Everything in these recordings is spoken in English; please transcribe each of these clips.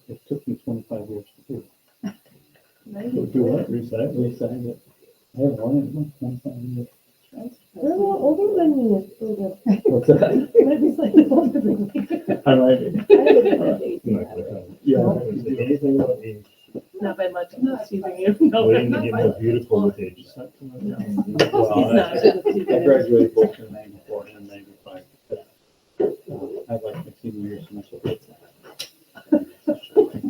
It took me 25 years to do. Do what? Recycle? Resign it. I have one 25 years. They're a lot older than me. What's that? Maybe slightly older than me. I like it. Yeah. Anything about age? Not by much, I'm not teasing you. No, Waiting to not get by more much. beautiful with age. He's not. I graduated both in 94 and 95. I'd like 15 years so much.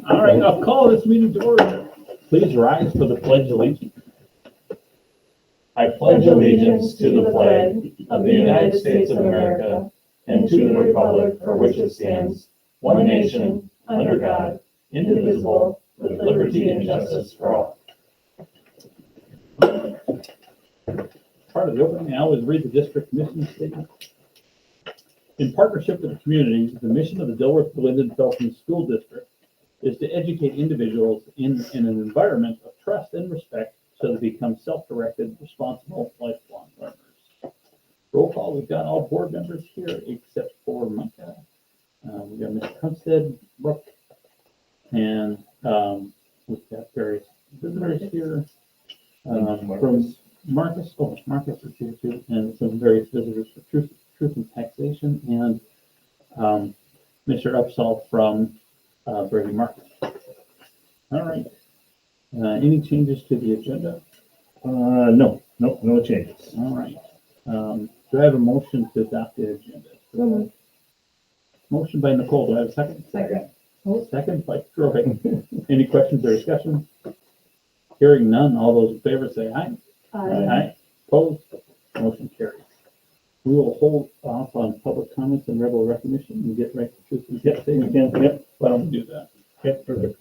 All right, I'll call this meeting to order. Please rise for the pledge of allegiance. I pledge allegiance to the flag of the United States of America and to the republic for which it stands, one nation, under God, indivisible, with liberty and justice for all. Part of the opening, I always read the district mission statement. In partnership with the community, the mission of the Dilworth Glendon Felton School District is to educate individuals in an environment of trust and respect so they become self-directed, responsible, lifelong learners. Roll call, we've got all board members here except for Micah. We've got Mr. Hunstead, Brooke, and we've got various visitors here. From Marcus, Marcus is here too, and some various visitors for Truth and Taxation, and Mr. Upsall from Brady Market. All right. Any changes to the agenda? No changes. All right. Do I have a motion to adopt the agenda? Motion by Nicole. Do I have a second? Second. Second by Troy. Any questions or discussion? Hearing none, all those in favor say aye. Aye. Opposed? Motion carries. We will hold off on public comments and rebel recognition and get right to truth and taxation. Yep. Why don't we do that? Okay, perfect.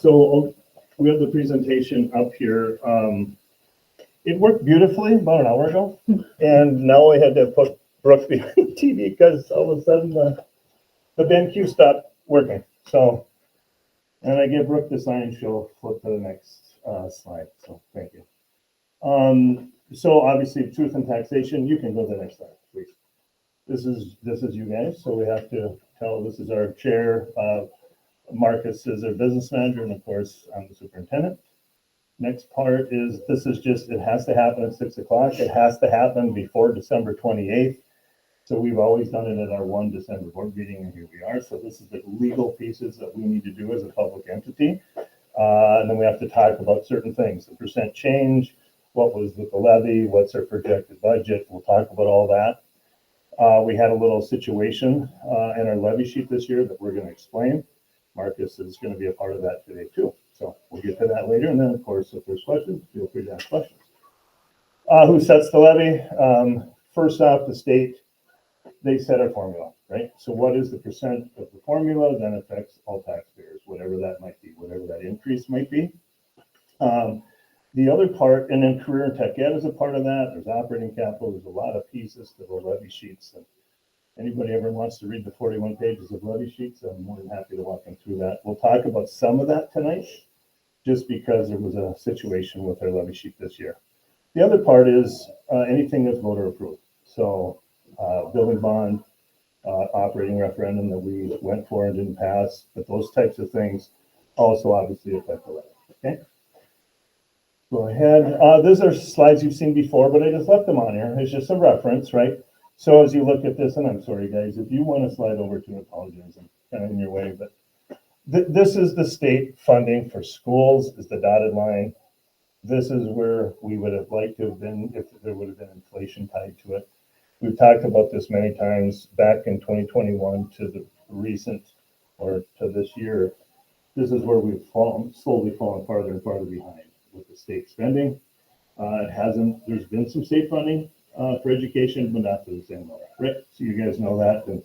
So we have the presentation up here. It worked beautifully about an hour ago, and now I had to put Brooke behind the TV because all of a sudden the BenQ stopped working. So, and I give Brooke the sign, she'll flip to the next slide. So thank you. So obviously, truth and taxation. You can go to the next slide, please. This is you guys. So we have to tell. This is our chair. Marcus is our business manager, and of course, I'm the superintendent. Next part is, this is just, it has to happen at 6 o'clock. It has to happen before December 28th. So we've always done it at our 1 December board meeting, and here we are. So this is the legal pieces that we need to do as a public entity. And then we have to talk about certain things, the percent change, what was with the levy, what's our projected budget. We'll talk about all that. We had a little situation in our levy sheet this year that we're going to explain. Marcus is going to be a part of that today too. So we'll get to that later. And then of course, if there's questions, feel free to ask questions. Who sets the levy? First off, the state, they set our formula, right? So what is the percent of the formula then affects all taxpayers, whatever that might be, whatever that increase might be. The other part, and then career and tech ed is a part of that. There's operating capital. There's a lot of pieces to the levy sheets. And anybody ever wants to read the 41 pages of levy sheets, I'm more than happy to walk them through that. We'll talk about some of that tonight, just because there was a situation with our levy sheet this year. The other part is anything that's voter approved. So building bond, operating referendum that we went for and didn't pass, but those types of things also obviously affect the levy. Okay. Go ahead. These are slides you've seen before, but I just left them on here. It's just a reference, right? So as you look at this, and I'm sorry, guys, if you want to slide over to apologize, I'm kind of in your way, but this is the state funding for schools, is the dotted line. This is where we would have liked to have been if there would have been inflation tied to it. We've talked about this many times back in 2021 to the recent, or to this year. This is where we've slowly fallen farther and farther behind with the state spending. There's been some state funding for education, but not to the same level, right? So you guys know that. And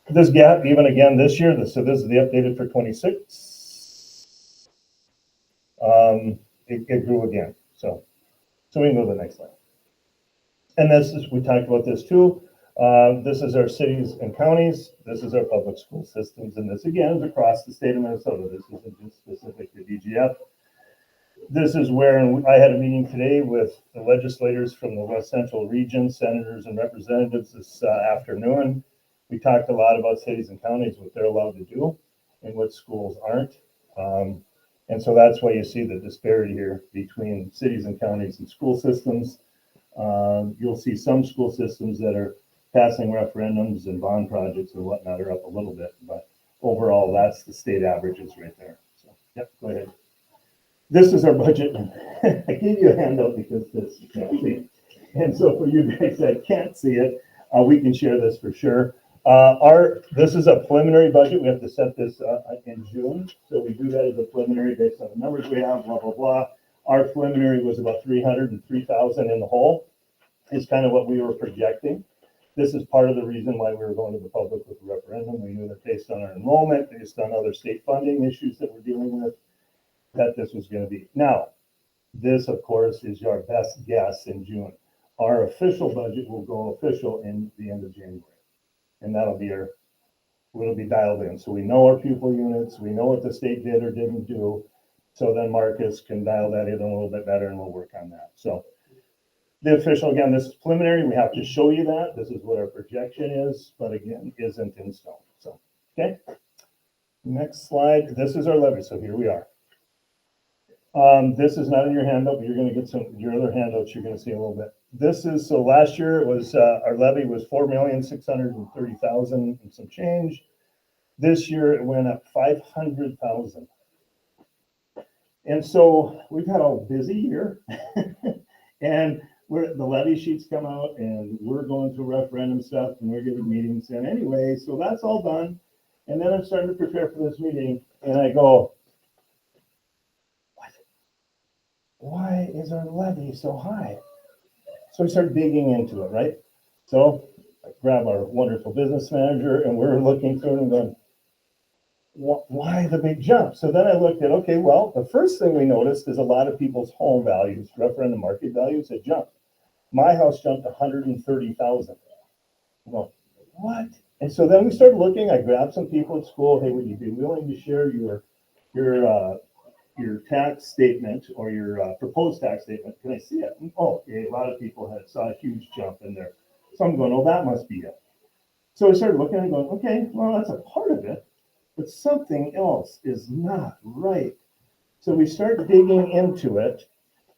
this gap, even again this year, so this is the updated for 26. It grew again. So we can go to the next slide. And we talked about this too. This is our cities and counties. This is our public school systems. And this again is across the state of Minnesota. This isn't just specific to DGF. This is where I had a meeting today with the legislators from the West Central region, senators and representatives this afternoon. We talked a lot about cities and counties, what they're allowed to do and what schools aren't. And so that's why you see the disparity here between cities and counties and school systems. You'll see some school systems that are passing referendums and bond projects and whatnot are up a little bit, but overall, that's the state averages right there. So, yep, go ahead. This is our budget. I gave you a handout because this you can't see. And so for you guys that can't see it, we can share this for sure. This is a preliminary budget. We have to set this in June. So we do that as a preliminary based on the numbers we have, blah, blah, blah. Our preliminary was about 303,000 in the hole. Is kind of what we were projecting. This is part of the reason why we were going to the public with the referendum. We knew that based on our enrollment, based on other state funding issues that we're dealing with, that this was going to be. Now, this, of course, is your best guess in June. Our official budget will go official in the end of January. And that'll be it'll be dialed in. So we know our pupil units, we know what the state did or didn't do. So then Marcus can dial that in a little bit better and we'll work on that. So the official, again, this is preliminary. We have to show you that. This is what our projection is, but again, isn't in stone. So, okay. Next slide. This is our levy. So here we are. This is not in your handout, but you're going to get your other handouts. You're going to see a little bit. This is, so last year it was, our levy was 4,630,000 and some change. This year it went up 500,000. And so we've had a busy year and the levy sheets come out and we're going through referendum stuff and we're giving meetings. And anyway, so that's all done. And then I'm starting to prepare for this meeting and I go, what? Why is our levy so high? So we start digging into it, right? So I grab our wonderful business manager and we're looking through and going, why the big jump? So then I looked at, okay, well, the first thing we noticed is a lot of people's home values, referendum market values had jumped. My house jumped 130,000. Well, what? And so then we started looking. I grabbed some people at school. Hey, would you be willing to share your tax statement or your proposed tax statement? Can I see it? Oh, okay. A lot of people saw a huge jump in there. So I'm going, oh, that must be it. So I started looking and going, okay, well, that's a part of it, but something else is not right. So we start digging into it.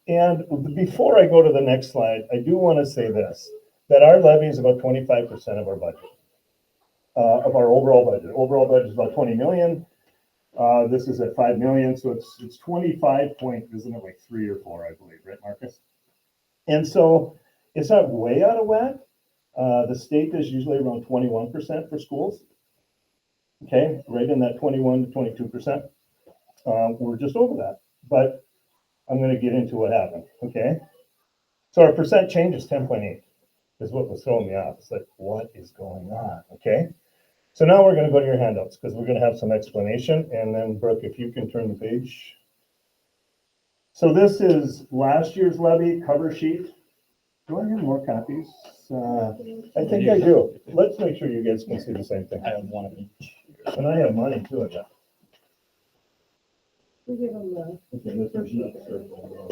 And before I go to the next slide, I do want to say this, that our levy is about 25% of our budget, of our overall budget. Overall budget is about 20 million. This is at 5 million. So it's 25 point, isn't it like 3 or 4, I believe, right, Marcus? And so it's not way out of whack. The state is usually around 21% for schools. Okay, right in that 21 to 22%. We're just over that, but I'm going to get into what happened. Okay, so our percent change is 10.8 is what was throwing me off. It's like, what is going on? Okay, so now we're going to go to your handouts because we're going to have some explanation. And then Brooke, if you can turn the page. So this is last year's levy cover sheet. Do I have more copies? I think I do. Let's make sure you guys can see the same thing. I have one of each. And I have money too, I got. We give them the, Okay, this is not circle.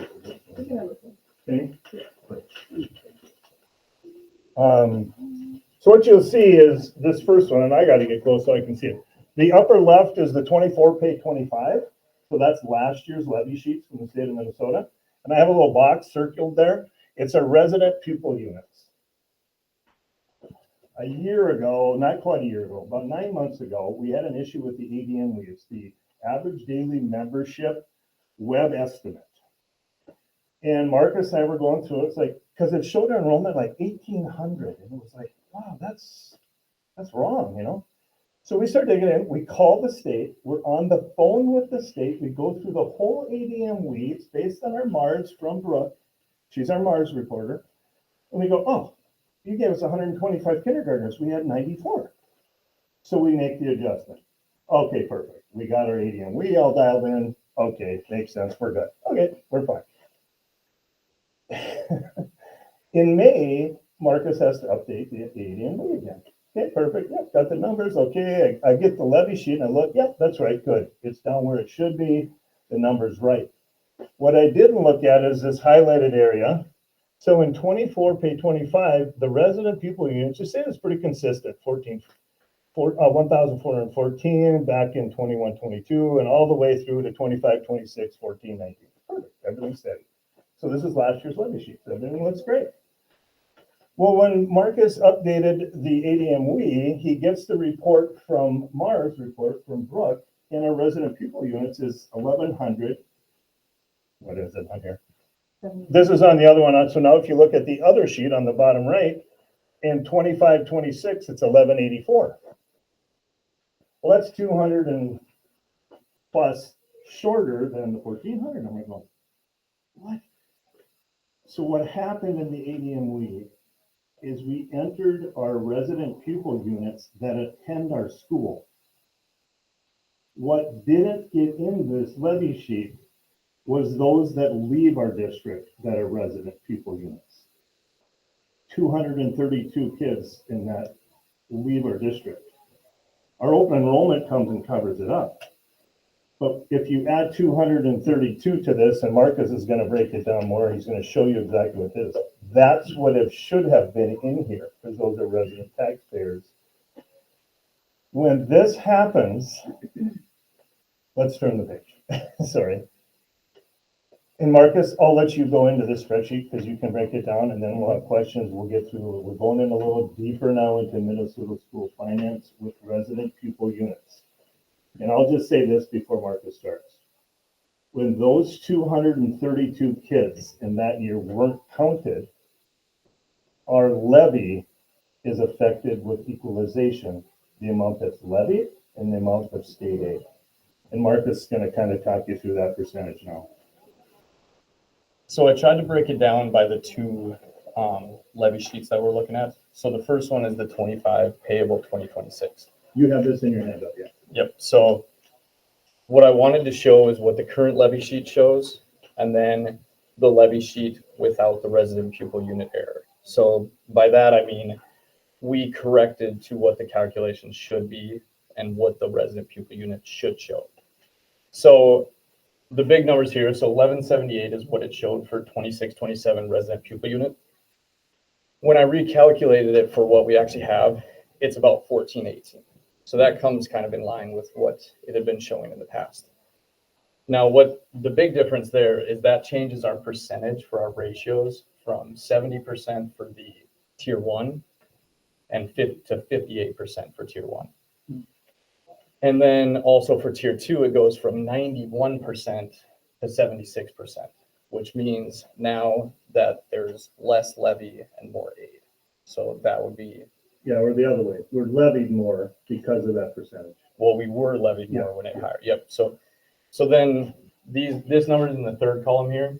we can have this one. Okay. So what you'll see is this first one, and I got to get close so I can see it. The upper left is the 24 pay 25. So that's last year's levy sheets from the state of Minnesota. And I have a little box circled there. It's a resident pupil units. A year ago, not quite a year ago, about 9 months ago, we had an issue with the ADM leads, the average daily membership web estimate. And Marcus and I were going through it. It's like, because it showed our enrollment like 1,800. And it was like, wow, that's wrong, you know? So we start digging in. We call the state. We're on the phone with the state. We go through the whole ADM leads based on our MARS from Brooke. She's our MARS reporter. And we go, oh, you gave us 125 kindergartners. We had 94. So we make the adjustment. Okay, perfect. We got our ADM. We all dialed in. Okay, makes sense. We're good. Okay, we're fine. In May, Marcus has to update the ADM again. Okay, perfect. Yep, got the numbers. Okay, I get the levy sheet and I look. Yep, that's right. Good. It's down where it should be. The number's right. What I didn't look at is this highlighted area. So in 24, pay 25, the resident pupil units, just say it's pretty consistent, 1,414 back in 21, 22, and all the way through to 25, 26, 14, 19. Perfect, everything's steady. So this is last year's levy sheet. Everything looks great. Well, when Marcus updated the ADMWE, he gets the report from Mars report from Brooke, and our resident pupil units is 1,100. What is it on here? This is on the other one. So now if you look at the other sheet on the bottom right, in 25, 26, it's 1,184. Well, that's 200 and plus shorter than the 1,400. I'm like, going, what? So what happened in the ADMWE is we entered our resident pupil units that attend our school. What didn't get in this levy sheet was those that leave our district that are resident pupil units. 232 kids in that leave our district. Our open enrollment comes and covers it up. But if you add 232 to this, and Marcus is going to break it down more, he's going to show you exactly what it is. That's what it should have been in here, because those are resident taxpayers. When this happens, let's turn the page. Sorry. And Marcus, I'll let you go into this spreadsheet because you can break it down, and then we'll have questions. We'll get through it. We're going in a little deeper now into Minnesota school finance with resident pupil units. And I'll just say this before Marcus starts. When those 232 kids in that year weren't counted, our levy is affected with equalization, the amount that's levied and the amount of state aid. And Marcus is going to kind of talk you through that percentage now. So I tried to break it down by the two levy sheets that we're looking at. So the first one is the 25 payable 2026. You have this in your handout, yeah. Yep. So what I wanted to show is what the current levy sheet shows, and then the levy sheet without the resident pupil unit error. So by that, I mean, we corrected to what the calculations should be and what the resident pupil unit should show. So the big numbers here, so 1178 is what it showed for 26-27 resident pupil unit. When I recalculated it for what we actually have, it's about 1418. So that comes kind of in line with what it had been showing in the past. Now, what the big difference there is that changes our percentage for our ratios from 70% for the tier 1 and to 58% for tier 1. And then also for tier 2, it goes from 91% to 76%, which means now that there's less levy and more aid. So that would be, Yeah, or the other way. We're levied more because of that percentage. well, we were levied more when it higher. Yep. So then this number in the third column here,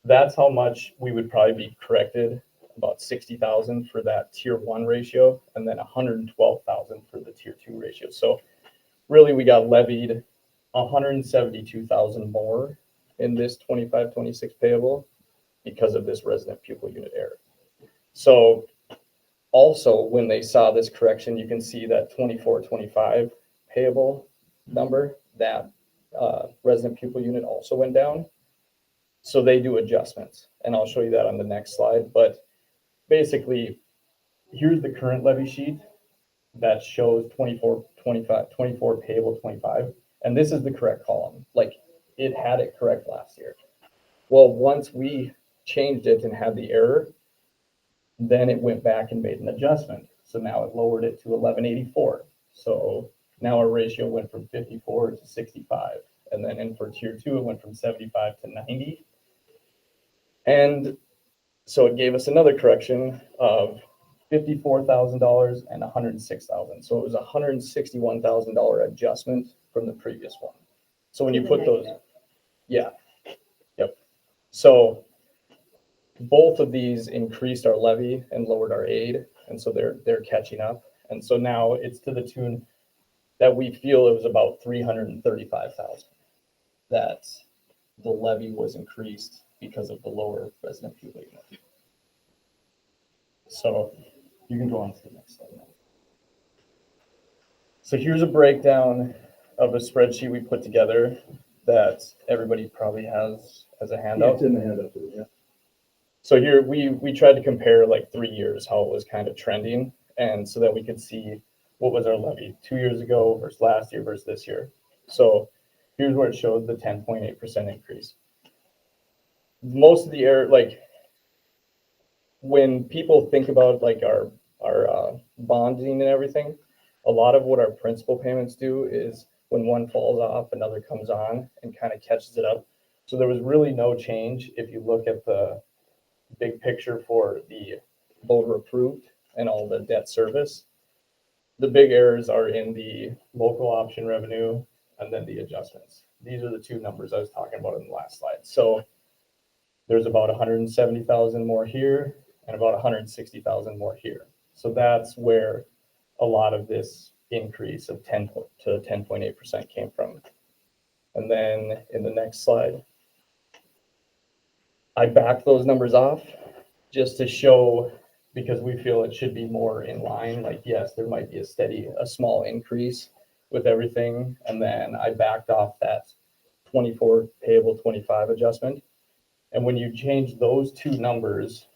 that's how much we would probably be corrected, about 60,000 for that tier 1 ratio, and then 112,000 for the tier 2 ratio. So really, we got levied 172,000 more in this 25-26 payable because of this resident pupil unit error. So also, when they saw this correction, you can see that 24-25 payable number, that resident pupil unit also went down. So they do adjustments, and I'll show you that on the next slide. But basically, here's the current levy sheet that shows 24 payable 25, and this is the correct column. Like, it had it correct last year. Well, once we changed it and had the error, then it went back and made an adjustment. So now it lowered it to 1184. So now our ratio went from 54 to 65. And then for tier 2, it went from 75 to 90. And so it gave us another correction of $54,000 and $106,000. So it was a $161,000 adjustment from the previous one. So when you put those, yeah, yep. So both of these increased our levy and lowered our aid, and so they're catching up. And so now it's to the tune that we feel it was about 335,000 that the levy was increased because of the lower resident pupil unit. So you can go on to the next slide now. So here's a breakdown of a spreadsheet we put together. that everybody probably has as a Yeah, handout. it's in the handout too, yeah. So here we tried to compare like 3 years, how it was kind of trending, and so that we could see what was our levy 2 years ago versus last year versus this year. So here's where it showed the 10.8% increase. Most of the air, like when people think about like our bonding and everything, a lot of what our principal payments do is when one falls off, another comes on and kind of catches it up. So there was really no change if you look at the big picture for the voter approved and all the debt service. The big errors are in the local option revenue and then the adjustments. These are the two numbers I was talking about in the last slide. So there's about 170,000 more here and about 160,000 more here. So that's where a lot of this increase of 10 to 10.8% came from. And then in the next slide, I backed those numbers off just to show, because we feel it should be more in line. Like, yes, there might be a small increase with everything. And then I backed off that 24 payable 25 adjustment. And when you change those two numbers,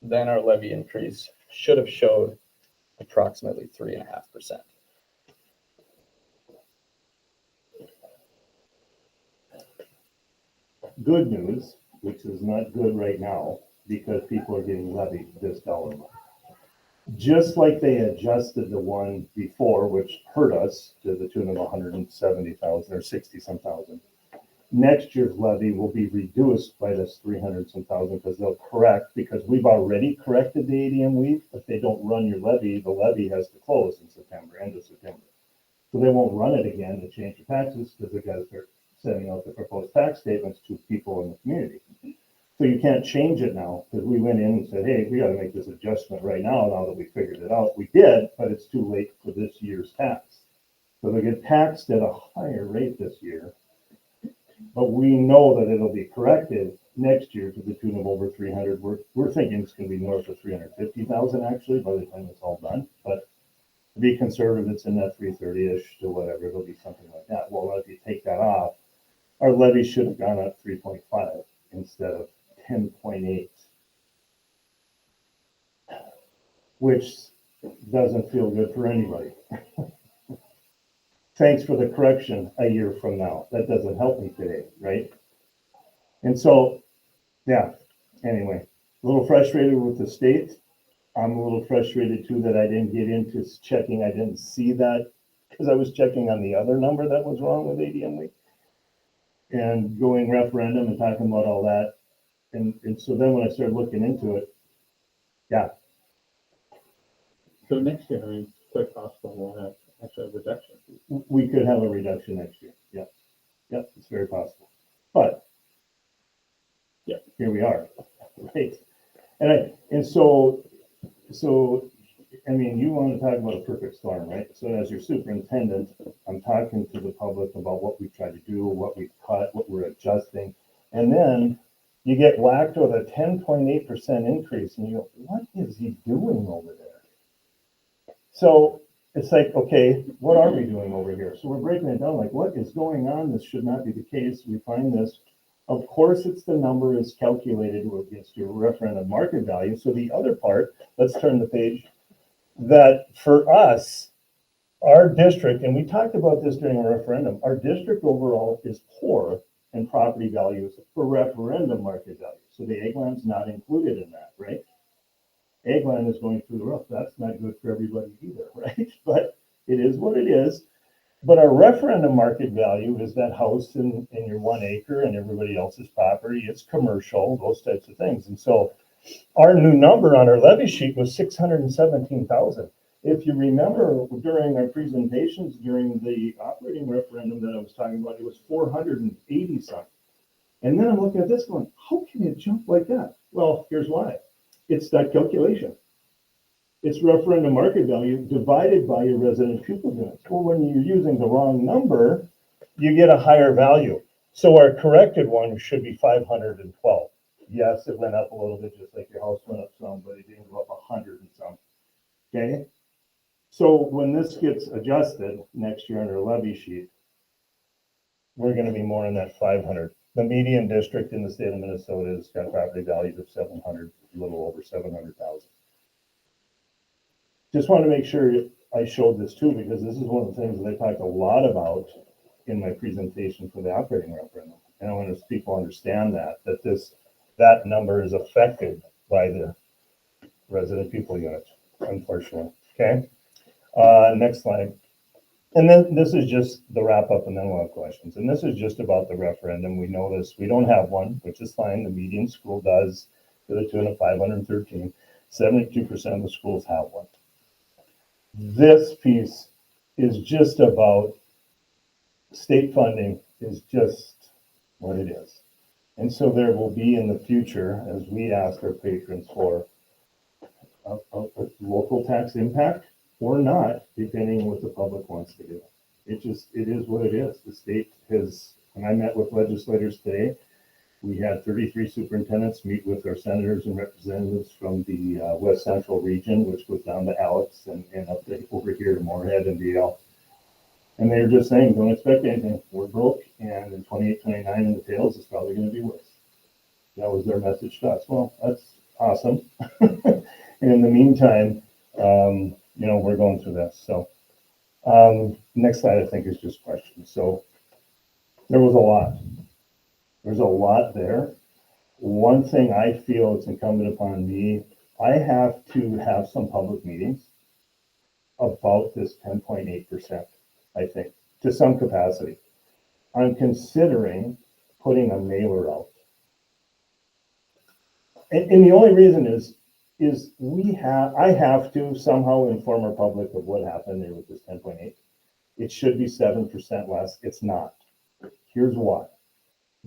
then our levy increase should have showed approximately 3.5%. Good news, which is not good right now, because people are getting levied this dollar amount. Just like they adjusted the one before, which hurt us to the tune of 170,000 or 60 some thousand. Next year's levy will be reduced by this 300 some thousand because they'll correct, because we've already corrected the ADM week. If they don't run your levy, the levy has to close in September, end of September. So they won't run it again to change the taxes because they got to start sending out the proposed tax statements to people in the community. So you can't change it now, because we went in and said, hey, we got to make this adjustment right now that we figured it out. We did, but it's too late for this year's tax. So they get taxed at a higher rate this year. But we know that it'll be corrected next year to the tune of over 300. We're thinking it's going to be north of 350,000 actually by the time it's all done. But to be conservative, it's in that 330-ish to whatever. It'll be something like that. Well, if you take that off, our levy should have gone up 3.5 instead of 10.8, which doesn't feel good for anybody. Thanks for the correction a year from now. That doesn't help me today, right? And so, yeah, anyway, a little frustrated with the state. I'm a little frustrated too that I didn't get into checking. I didn't see that because I was checking on the other number that was wrong with ADM week and going referendum and talking about all that. And so then when I started looking into it, yeah, So next year, I mean, it's quite possible we'll have actually a reduction. we could have a reduction next year. Yeah. Yeah, it's very possible. But yeah, here we are. Right. And so I mean, you want to talk about a perfect storm, right? So as your superintendent, I'm talking to the public about what we try to do, what we cut, what we're adjusting. And then you get whacked with a 10.8% increase and you go, what is he doing over there? So it's like, okay, what are we doing over here? So we're breaking it down like, what is going on? This should not be the case. We find this. Of course, it's the number is calculated against your referendum market value. So the other part, let's turn the page, that for us, our district, and we talked about this during a referendum, our district overall is poor in property values for referendum market value. So the Eggland's not included in that, right? Eggland is going through the roof. That's not good for everybody either, right? But it is what it is. But our referendum market value is that house in your 1 acre and everybody else's property. It's commercial, those types of things. And so our new number on our levy sheet was 617,000. If you remember during our presentations during the operating referendum that I was talking about, it was 480 something. And then I'm looking at this going, how can it jump like that? Well, here's why. It's that calculation. It's referendum market value divided by your resident pupil units. Well, when you're using the wrong number, you get a higher value. So our corrected one should be 512. Yes, it went up a little bit, just like your house went up some, but it didn't go up 100 and some. Okay? So when this gets adjusted next year on our levy sheet, we're gonna be more in that 500. The median district in the state of Minnesota has got property values of 700, a little over 700,000. Just want to make sure I showed this too, because this is one of the things that I talked a lot about in my presentation for the operating referendum. And I want people to understand that number is affected by the resident people unit, unfortunately. Okay. Next slide. And then this is just the wrap up, and then we'll have questions. And this is just about the referendum. We know this. We don't have one, which is fine. The median school does, to the tune of 513. 72% of the schools have one. This piece is just about state funding is just what it is. And so there will be in the future, as we ask our patrons for a local tax impact or not, depending on what the public wants to do. It is what it is. The state has, when I met with legislators today, we had 33 superintendents meet with our senators and representatives from the West Central region, which goes down to Alex and up to over here to Moorhead and DL. And they were just saying, don't expect anything. We're broke, and in 28, 29 in the tails, it's probably going to be worse. That was their message to us. Well, that's awesome. And in the meantime, we're going through this. So next slide, I think, is just questions. So there was a lot. There's a lot there. One thing I feel it's incumbent upon me, I have to have some public meetings about this 10.8%, I think, to some capacity. I'm considering putting a mailer out. And the only reason is I have to somehow inform our public of what happened there with this 10.8. It should be 7% less. It's not. Here's why.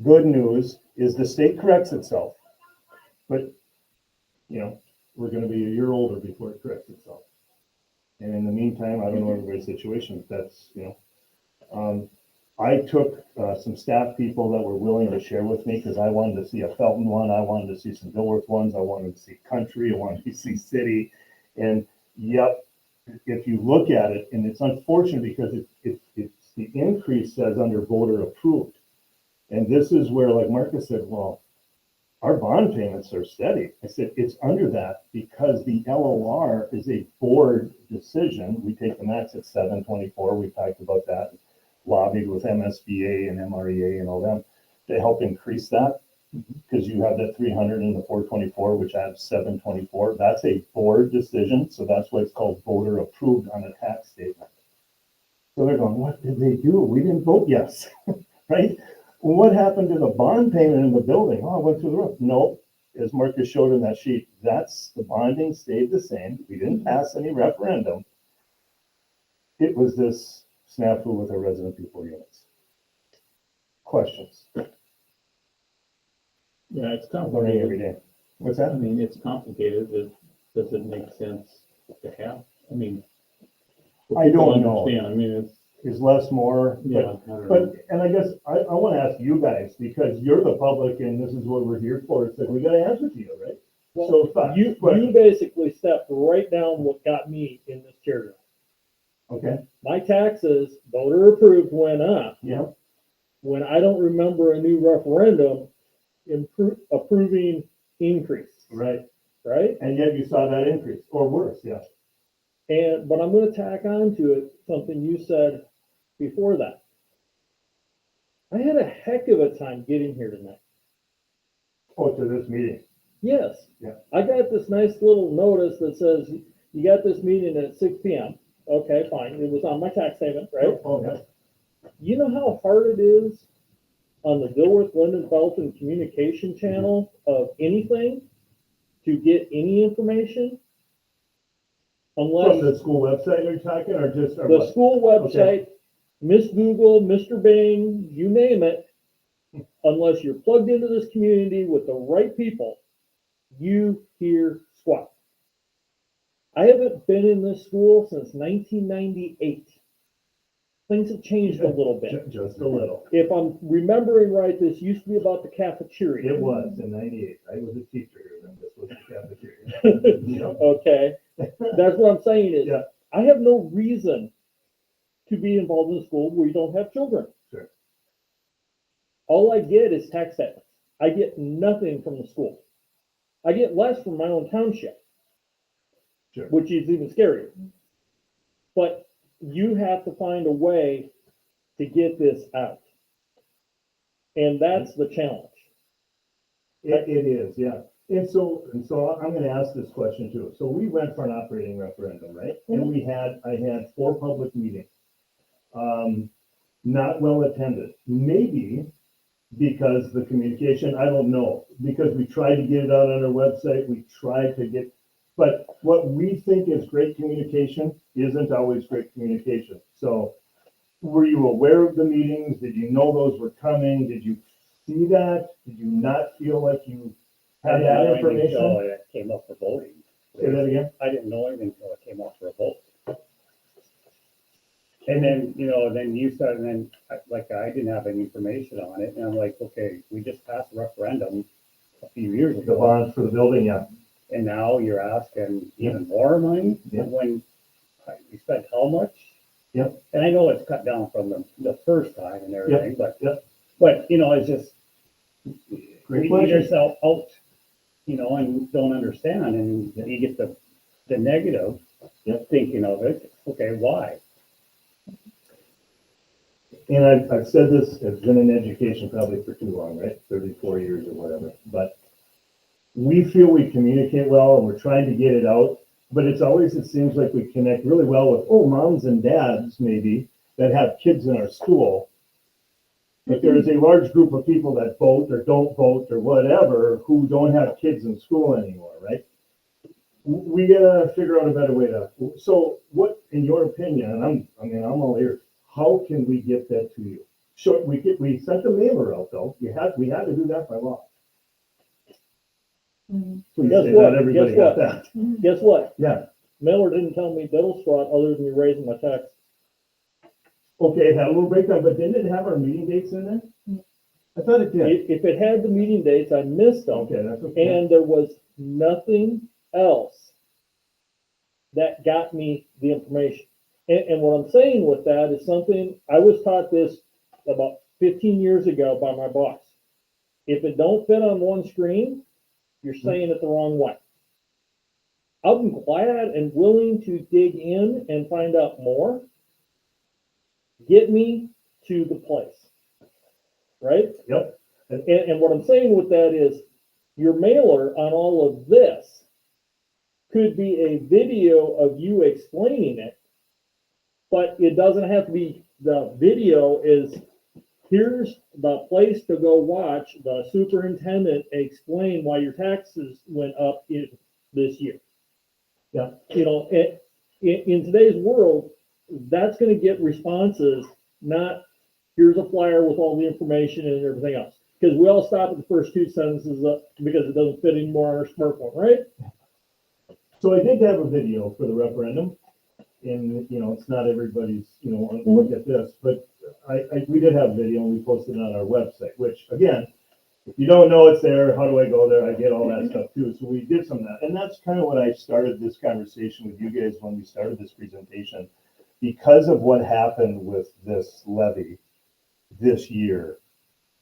Good news is the state corrects itself, but we're going to be a year older before it corrects itself. And in the meantime, I don't know everybody's situation, but that's, I took some staff people that were willing to share with me because I wanted to see a Felton one. I wanted to see some Dilworth ones. I wanted to see country. I wanted to see city. And yep, if you look at it, and it's unfortunate because it's the increase says under voter approved. And this is where, like Marcus said, well, our bond payments are steady. I said, it's under that because the LOR is a board decision. We take the max at 724. We talked about that, lobbied with MSBA and MREA and all them to help increase that because you have that 300 and the 424, which adds 724. That's a board decision. So that's why it's called voter approved on a tax statement. So they're going, what did they do? We didn't vote yes, right? Well, what happened to the bond payment in the building? Oh, it went through the roof. No, as Marcus showed in that sheet, that's the bonding stayed the same. We didn't pass any referendum. It was this snafu with our resident people units. Questions? Yeah, it's I'm learning every complicated. day. What's I that? mean, it's complicated. Does it make sense to have? I mean, I don't know. understand. I mean, it's, Is less more? yeah, I don't know. But, and I guess I want to ask you guys, because you're the public and this is what we're here for. It's like, we got to answer to you, right? So thoughts, You questions? basically stepped right down what got me in this chair. Okay, My taxes, voter approved, went up yeah, when I don't remember a new referendum approving increase, right. right? And yet you saw that increase, or worse, yeah. But I'm going to tack on to it something you said before that. I had a heck of a time getting here tonight. Oh, to this meeting. Yes. Yeah. I got this nice little notice that says you got this meeting at 6 p.m. Okay, fine. It was on my tax statement, right? Oh, yeah. You know how hard it is on the Dilworth Linden Felton communication channel of anything to get any information? From Unless the school website you're talking, or just, or the what? school website, Miss Google, Mr. Bing, you name it, unless you're plugged into this community with the right people, you hear squat. I haven't been in this school since 1998. Things have changed a little bit. Just a little. If I'm remembering right, this used to be about the cafeteria. It was in 98. I was a teacher here, and this was the cafeteria. Yeah. Okay, that's what I'm saying is, Yeah. I have no reason to be involved in a school where you don't have children. Sure. all I get is tax statements. I get nothing from the school. I get less from my own township. Sure. Which is even scarier. But you have to find a way to get this out. And that's the challenge. It is, yeah. And so I'm gonna ask this question too. So we went for an operating referendum, right? And I had 4 public meetings. Not well attended, maybe because the communication, I don't know, because we tried to get it out on our website, but what we think is great communication isn't always great communication. So were you aware of the meetings? Did you know those were coming? Did you see that? Did you not feel like you had that information? Until it came up for voting. Say that again? I didn't know anything until it came up for a vote. And then, then you started, and then, like, I didn't have any information on it, and I'm like, okay, we just passed a referendum a few years The ago, bonds for the building, yeah. and now you're asking even more money? Yeah. When we spent how much? Yep. And I know it's cut down from the first time and everything, but, Yep. but, it's just, Great we question. leave ourselves out, and don't understand, and you get the negative Yep. thinking of it, okay, why? And I've said this, I've been in education probably for too long, right? 34 years or whatever, but we feel we communicate well and we're trying to get it out, but it seems like we connect really well with, moms and dads maybe that have kids in our school. But there is a large group of people that vote or don't vote or whatever who don't have kids in school anymore, right? We gotta figure out a better way so what, in your opinion, and I'm all ears, how can we get that to you? Sure, we sent the mailer out though, we had to do that by law. Please Guess say what? that everybody Guess got what? that. Guess what? Yeah, Miller didn't tell me diddle squat other than you raising my tax. okay, it had a little breakdown, but didn't it have our meeting dates in there? I thought it did. If it had the meeting dates, I missed them. Okay, that's okay. And there was nothing else that got me the information. And what I'm saying with that is something, I was taught this about 15 years ago by my boss. If it don't fit on one screen, you're saying it the wrong way. I'm glad and willing to dig in and find out more. Get me to the place, right? Yep. And what I'm saying with that is your mailer on all of this could be a video of you explaining it, but it doesn't have to be, the video is, here's the place to go watch the superintendent explain why your taxes went up this year. Yeah. In today's world, that's gonna get responses, not here's a flyer with all the information and everything else. Because we all stop at the first 2 sentences because it doesn't fit anymore on our smartphone, right? So I did have a video for the referendum, and, it's not everybody's, look at this, but we did have a video and we posted it on our website, which, again, if you don't know it's there, how do I go there? I get all that stuff too. So we did some of that. And that's kind of what I started this conversation with you guys when we started this presentation. Because of what happened with this levy this year,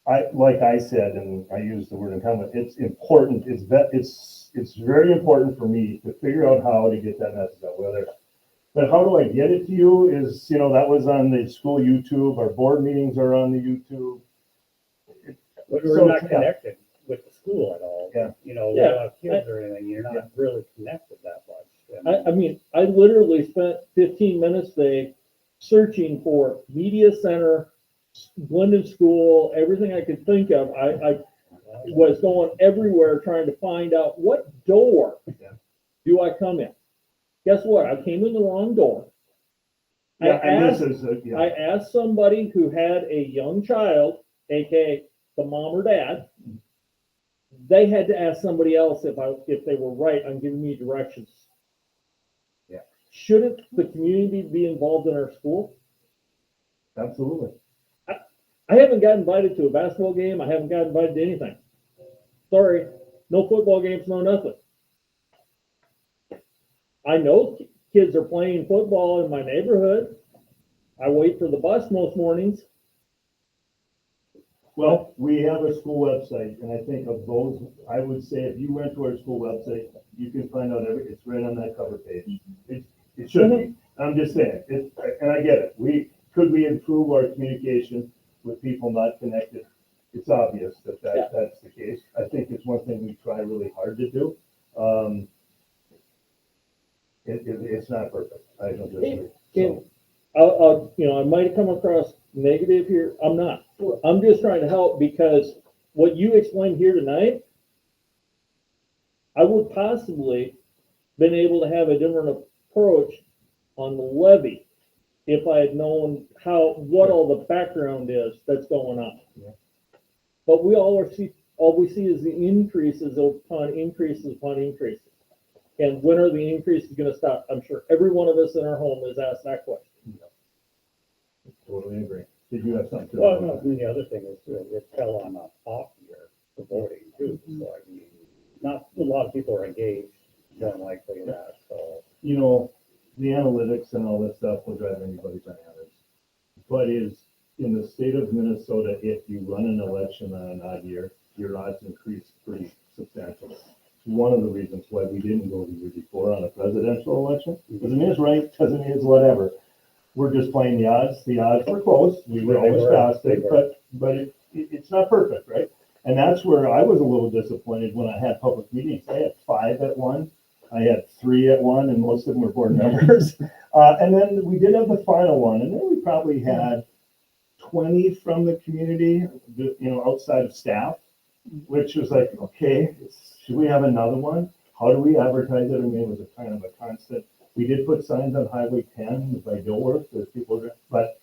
like I said, and I used the word in comment, it's important, it's very important for me to figure out how to get that message out, but how do I get it to you is, that was on the school YouTube, our board meetings are on the YouTube. But So, we're not yeah. connected with the school at all. Yeah. We Yeah. don't have kids or anything, you're not really connected that much. And I mean, I literally spent 15 minutes today searching for media center, Glendon School, everything I could think of. I was going everywhere trying to find out what door do I come in. Guess what? I came in the wrong door. I asked somebody who had a young child, aka the mom or dad. They had to ask somebody else if they were right on giving me directions. Yeah. Shouldn't the community be involved in our school? Absolutely. I haven't got invited to a basketball game. I haven't got invited to anything. Sorry, no football games, no nothing. I know kids are playing football in my neighborhood. I wait for the bus most mornings. Well, we have a school website, and I think of those, I would say if you went to our school website, you can find out it's right on that cover page. It should be, I'm just saying, and I get it, could we improve our communication with people not connected? It's obvious Yeah. that's the case. I think it's one thing we try really hard to do. It's not perfect, I don't disagree. So, I might have come across negative here. I'm not. I'm just trying to help because what you explained here tonight, I would possibly been able to have a different approach on the levy if I had known what all the background is that's going on. Yeah. But all we see is the increases upon increases upon increases. And when are the increases gonna stop? I'm sure every one of us in our home has asked that question. Totally agree. Did you have something to? Well, no, and the other thing is, it fell on a off year for voting too, so I mean, not a lot of people are engaged, more than likely in that, so. You know, the analytics and all this stuff will drive anybody bananas. But in the state of Minnesota, if you run an election on an odd year, your odds increase pretty substantially. It's one of the reasons why we didn't go the year before on a presidential election. Doesn't mean it's right, doesn't mean it's whatever. We're just playing the odds. The odds were close. We were They always were, past they it, were. but it's not perfect, right? And that's where I was a little disappointed when I had public meetings. I had 5 at one. I had 3 at one, and most of them were board members. And then we did have the final one, and then we probably had 20 from the community, outside of staff, which was like, okay, should we have another one? How do we advertise it? I mean, it was a kind of a constant. We did put signs on Highway 10 by Dilworth, there's people, but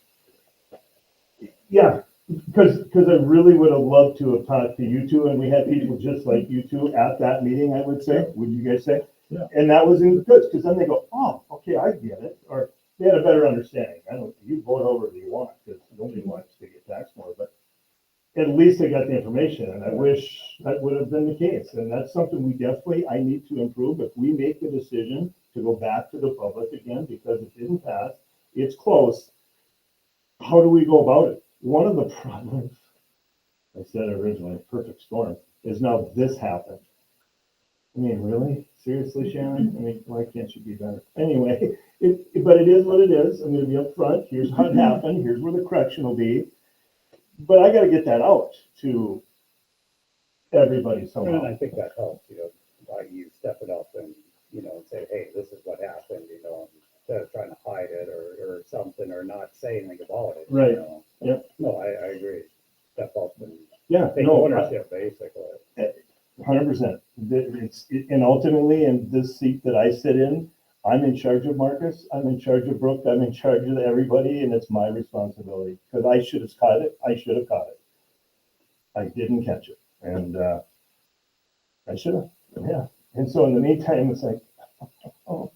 yeah, because I really would have loved to have talked to you two, and we had people just like you two at that meeting, I would say, would you guys say? Yeah. And that was in good, because then they go, oh, okay, I get it, or they had a better understanding. You vote however you want, because nobody wants to get taxed more, but at least I got the information, and I wish that would have been the case. And that's something I need to improve. If we make the decision to go back to the public again, because it didn't pass, it's close, how do we go about it? One of the problems, I said originally, perfect storm, is now this happened. I mean, really? Seriously, Shannon? I mean, why can't you be better? Anyway, but it is what it is. I'm gonna be upfront. Here's how it happened. Here's where the correction will be. But I gotta get that out to everybody And somehow. I think that helps, by you stepping up and, say, hey, this is what happened, instead of trying to hide it or something, or not say anything about it. Right. Yep. No, I agree. Step up and Yeah, take no, ownership, basically. 100%. And ultimately, in this seat that I sit in, I'm in charge of Marcus, I'm in charge of Brooke, I'm in charge of everybody, and it's my responsibility. Because I should have caught it. I didn't catch it. And I should have, yeah. And so in the meantime, it's like, oh,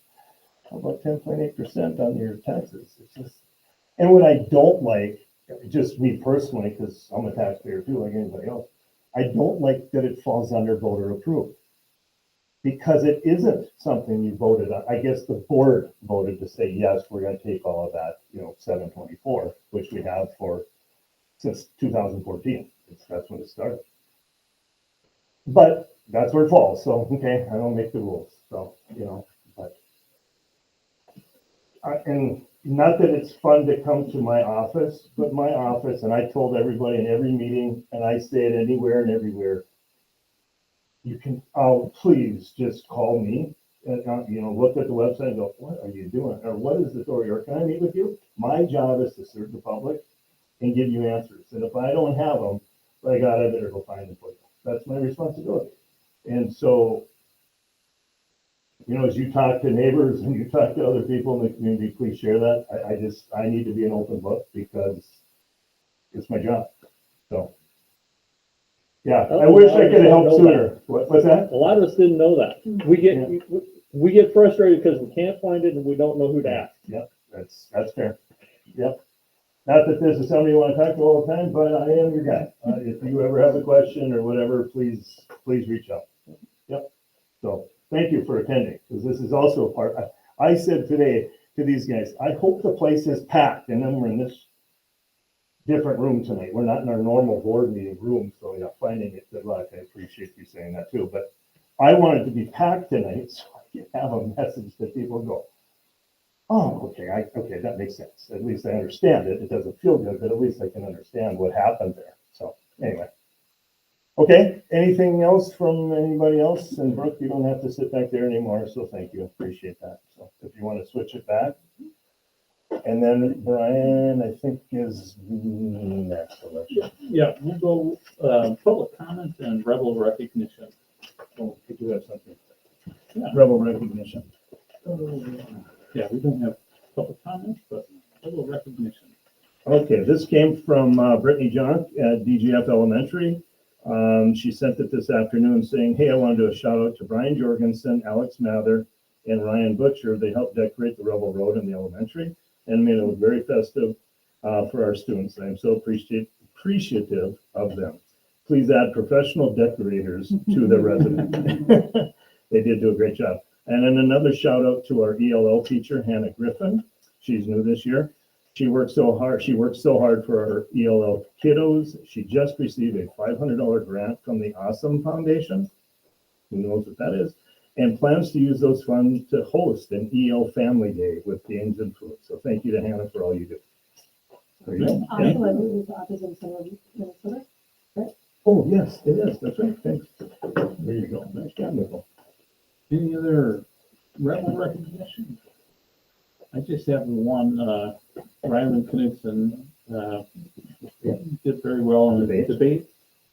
how about 10.8% on your taxes? It's just, and what I don't like, just me personally, because I'm a taxpayer too, like anybody else, I don't like that it falls under voter approved. Because it isn't something you voted on. I guess the board voted to say, yes, we're gonna take all of that, 724, which we have since 2014. That's when it started. But that's where it falls, so, okay, I don't make the rules, so, but. And not that it's fun to come to my office, but my office, and I told everybody in every meeting, and I say it anywhere and everywhere, please just call me and, look at the website and go, what are you doing? Or what is the story? Or can I meet with you? My job is to serve the public and give you answers. And if I don't have them, I better go find them for you. That's my responsibility. And so, as you talk to neighbors and you talk to other people in the community, please share that. I need to be an open book because it's my job. So. Yeah, I wish I could have helped sooner. What's that? A lot of us didn't know that. We get frustrated because we can't find it and we don't know who to ask. Yep, that's fair. Yep. Not that this is somebody you want to talk to all the time, but I am your guy. If you ever have a question or whatever, please reach out. Yep. So thank you for attending, because this is also a part. I said today to these guys, I hope the place is packed, and then we're in this different room tonight. We're not in our normal board meeting room, so yeah, finding it, good luck. I appreciate you saying that too, but I want it to be packed tonight, so I can have a message that people go, oh, okay, that makes sense. At least I understand it. It doesn't feel good, but at least I can understand what happened there. So anyway. Okay, anything else from anybody else? And Brooke, you don't have to sit back there anymore, so thank you. Appreciate that. So if you want to switch it back. And then Brian, I think is next. Yeah, we'll go, public comment and rebel recognition. Oh, we do have something. Yeah. Rebel recognition. Yeah, we don't have public comments, but rebel recognition. Okay, this came from Brittany Junk at DGF Elementary. She sent it this afternoon saying, hey, I want to do a shout out to Brian Jorgensen, Alex Mather, and Ryan Butcher. They helped decorate the Rebel Road in the elementary and made it look very festive for our students. I'm so appreciative of them. Please add professional decorators to their resume. They did do a great job. And then another shout out to our ELL teacher, Hannah Griffin. She's new this year. She works so hard for our ELL kiddos. She just received a $500 grant from the Awesome Foundation. Who knows what that is? And plans to use those funds to host an EL Family Day with games and food. So thank you to Hannah for all you do. There you go. Okay. Awesome, I believe the Autism Center of Minnesota. Oh, yes, it is. That's right. Thanks. There you go. Nice job, Nicole. Any other rebel recognition? I just have one, Ryland Knudsen, did very well in the debate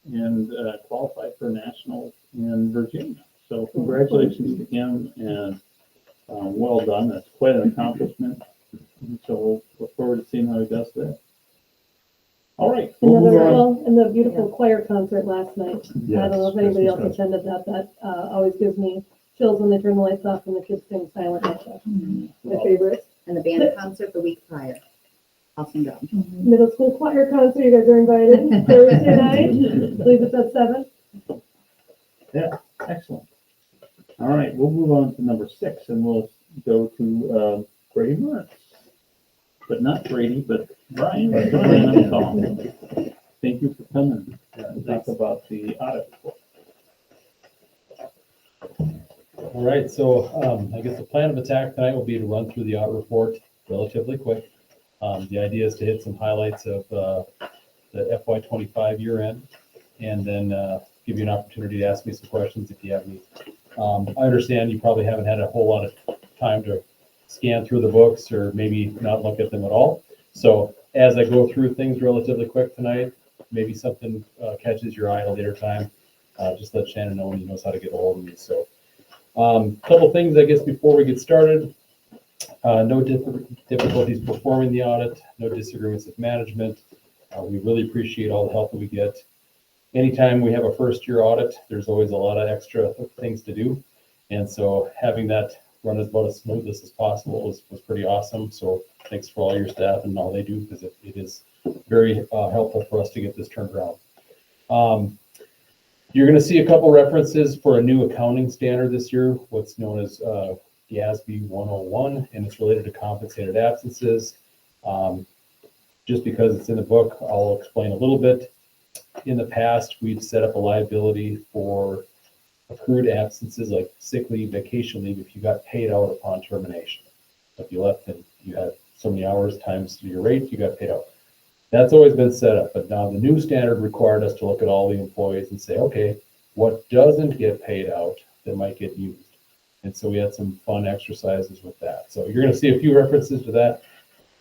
and qualified for nationals in Virginia. So congratulations to him and well done. That's quite an accomplishment. And so we'll look forward to seeing how he does that. All right. We'll move on. And the beautiful choir concert last night. I don't know if anybody else Christmas attended that. That always gives me chills when they turn the lights off and the kids sing Silent Night. My favorite. And the band concert the week prior. Awesome job. Middle school choir concert, you guys are invited Thursday night. I believe it's at 7. Excellent. All right, we'll move on to number 6 and we'll go to Brady Murray. But not Brady, but Brian. Brian and Tom. Thank you for coming to talk about the audit report. All right, so I guess the plan of attack tonight will be to run through the audit report relatively quick. The idea is to hit some highlights of the FY25 year end, and then give you an opportunity to ask me some questions if you have any. I understand you probably haven't had a whole lot of time to scan through the books or maybe not look at them at all. So as I go through things relatively quick tonight, maybe something catches your eye at a later time. Just let Shannon know when he knows how to get a hold of me. So couple things, I guess, before we get started. No difficulties performing the audit, no disagreements with management. We really appreciate all the help that we get. Anytime we have a first year audit, there's always a lot of extra things to do. And so having that run about as smooth as possible was pretty awesome. So thanks for all your staff and all they do, because it is very helpful for us to get this turned around. You're going to see a couple references for a new accounting standard this year, what's known as GASB 101, and it's related to compensated absences. Just because it's in the book, I'll explain a little bit. In the past, we've set up a liability for accrued absences like sick leave, vacation leave, if you got paid out upon termination. If you left and you had so many hours times your rate, you got paid out. That's always been set up, but now the new standard required us to look at all the employees and say, okay, what doesn't get paid out that might get used? And so we had some fun exercises with that. So you're going to see a few references to that.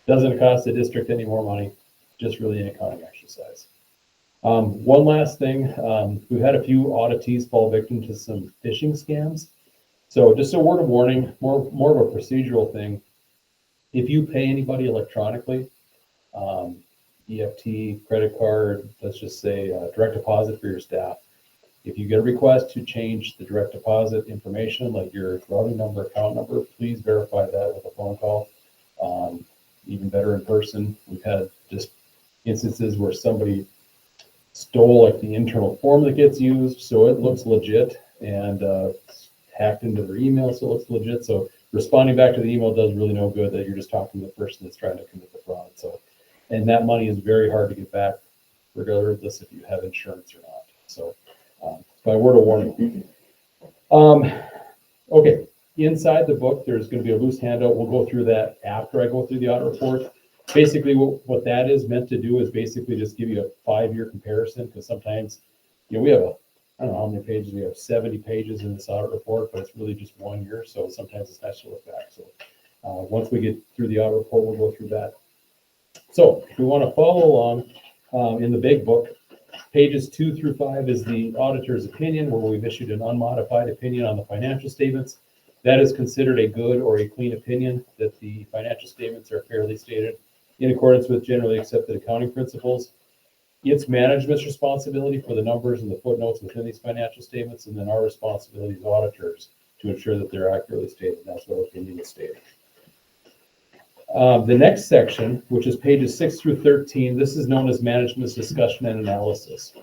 Doesn't cost the district any more money, just really an accounting exercise. One last thing, we've had a few auditees fall victim to some phishing scams. So just a word of warning, more of a procedural thing. If you pay anybody electronically, EFT, credit card, let's just say direct deposit for your staff. If you get a request to change the direct deposit information, like your routing number, account number, please verify that with a phone call. Even better in person. We've had just instances where somebody stole like the internal form that gets used, so it looks legit, and hacked into their email, so it looks legit. So responding back to the email does really no good that you're just talking to the person that's trying to commit the fraud. So And that money is very hard to get back, regardless if you have insurance or not. So, by word of warning. Okay, inside the book, there's going to be a loose handout. We'll go through that after I go through the audit report. Basically, what that is meant to do is basically just give you a 5-year comparison, because sometimes, we have I don't know how many pages, we have 70 pages in this audit report, but it's really just 1 year, so sometimes it's nice to look back. So once we get through the audit report, we'll go through that. So if we want to follow along in the big book, pages 2 through 5 is the auditor's opinion, where we've issued an unmodified opinion on the financial statements. That is considered a good or a clean opinion, that the financial statements are fairly stated in accordance with generally accepted accounting principles. It's management's responsibility for the numbers and the footnotes within these financial statements, and then our responsibility as auditors to ensure that they're accurately stated. That's what our opinion is stated. The next section, which is pages 6 through 13, this is known as management's discussion and analysis.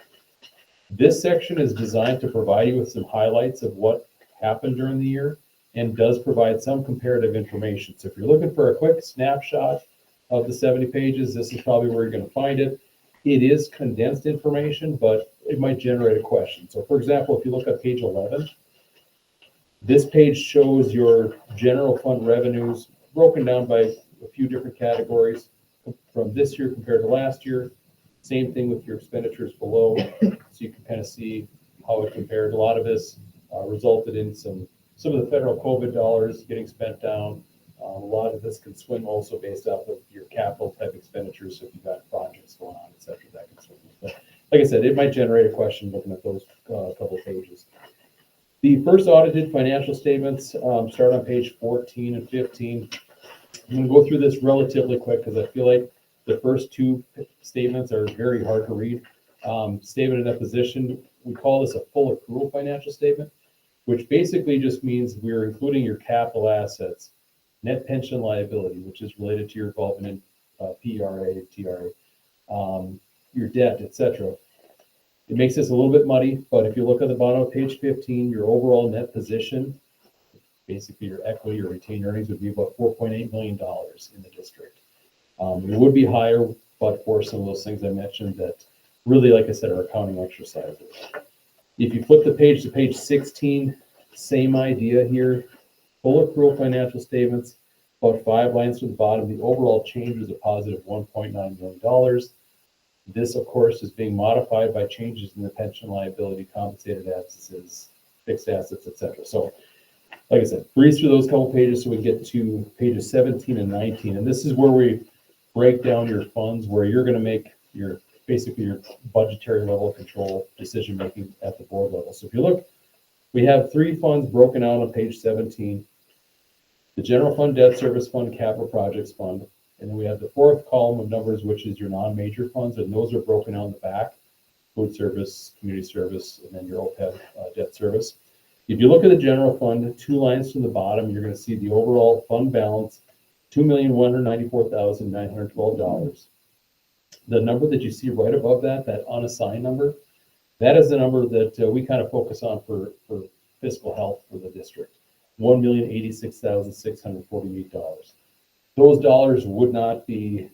This section is designed to provide you with some highlights of what happened during the year and does provide some comparative information. So if you're looking for a quick snapshot of the 70 pages, this is probably where you're going to find it. It is condensed information, but it might generate a question. So for example, if you look at page 11, this page shows your general fund revenues broken down by a few different categories from this year compared to last year. Same thing with your expenditures below. So you can kind of see how it compared. A lot of this resulted in some of the federal COVID dollars getting spent down. A lot of this can swing also based off of your capital type expenditures. So if you've got projects going on, et cetera, that can swing. But like I said, it might generate a question looking at those couple pages. The first audited financial statements start on page 14 and 15. I'm going to go through this relatively quick because I feel like the first two statements are very hard to read. Statement of deposition, we call this a full accrual financial statement, which basically just means we're including your capital assets, net pension liability, which is related to your involvement in PRA, TRA, your debt, etc. It makes this a little bit muddy, but if you look at the bottom of page 15, your overall net position, basically your equity or retained earnings, would be about $4.8 million in the district. It would be higher, but for some of those things I mentioned that really, like I said, are accounting exercises. If you flip the page to page 16, same idea here. Full accrual financial statements, about 5 lines to the bottom. The overall change was a positive $1.9 million. This, of course, is being modified by changes in the pension liability, compensated assets, fixed assets, etc. So, like I said, breeze through those couple pages so we get to pages 17 and 19. And this is where we break down your funds, where you're going to make your basically your budgetary level of control decision making at the board level. So if you look, we have 3 funds broken out on page 17. The general fund, debt service fund, capital projects fund. And then we have the 4th column of numbers, which is your non-major funds, and those are broken out in the back: food service, community service, and then your OPEB debt service. If you look at the general fund, 2 lines from the bottom, you're going to see the overall fund balance, $2,194,912. The number that you see right above that, that unassigned number, that is the number that we kind of focus on for fiscal health for the district, $1,086,648. Those dollars would not be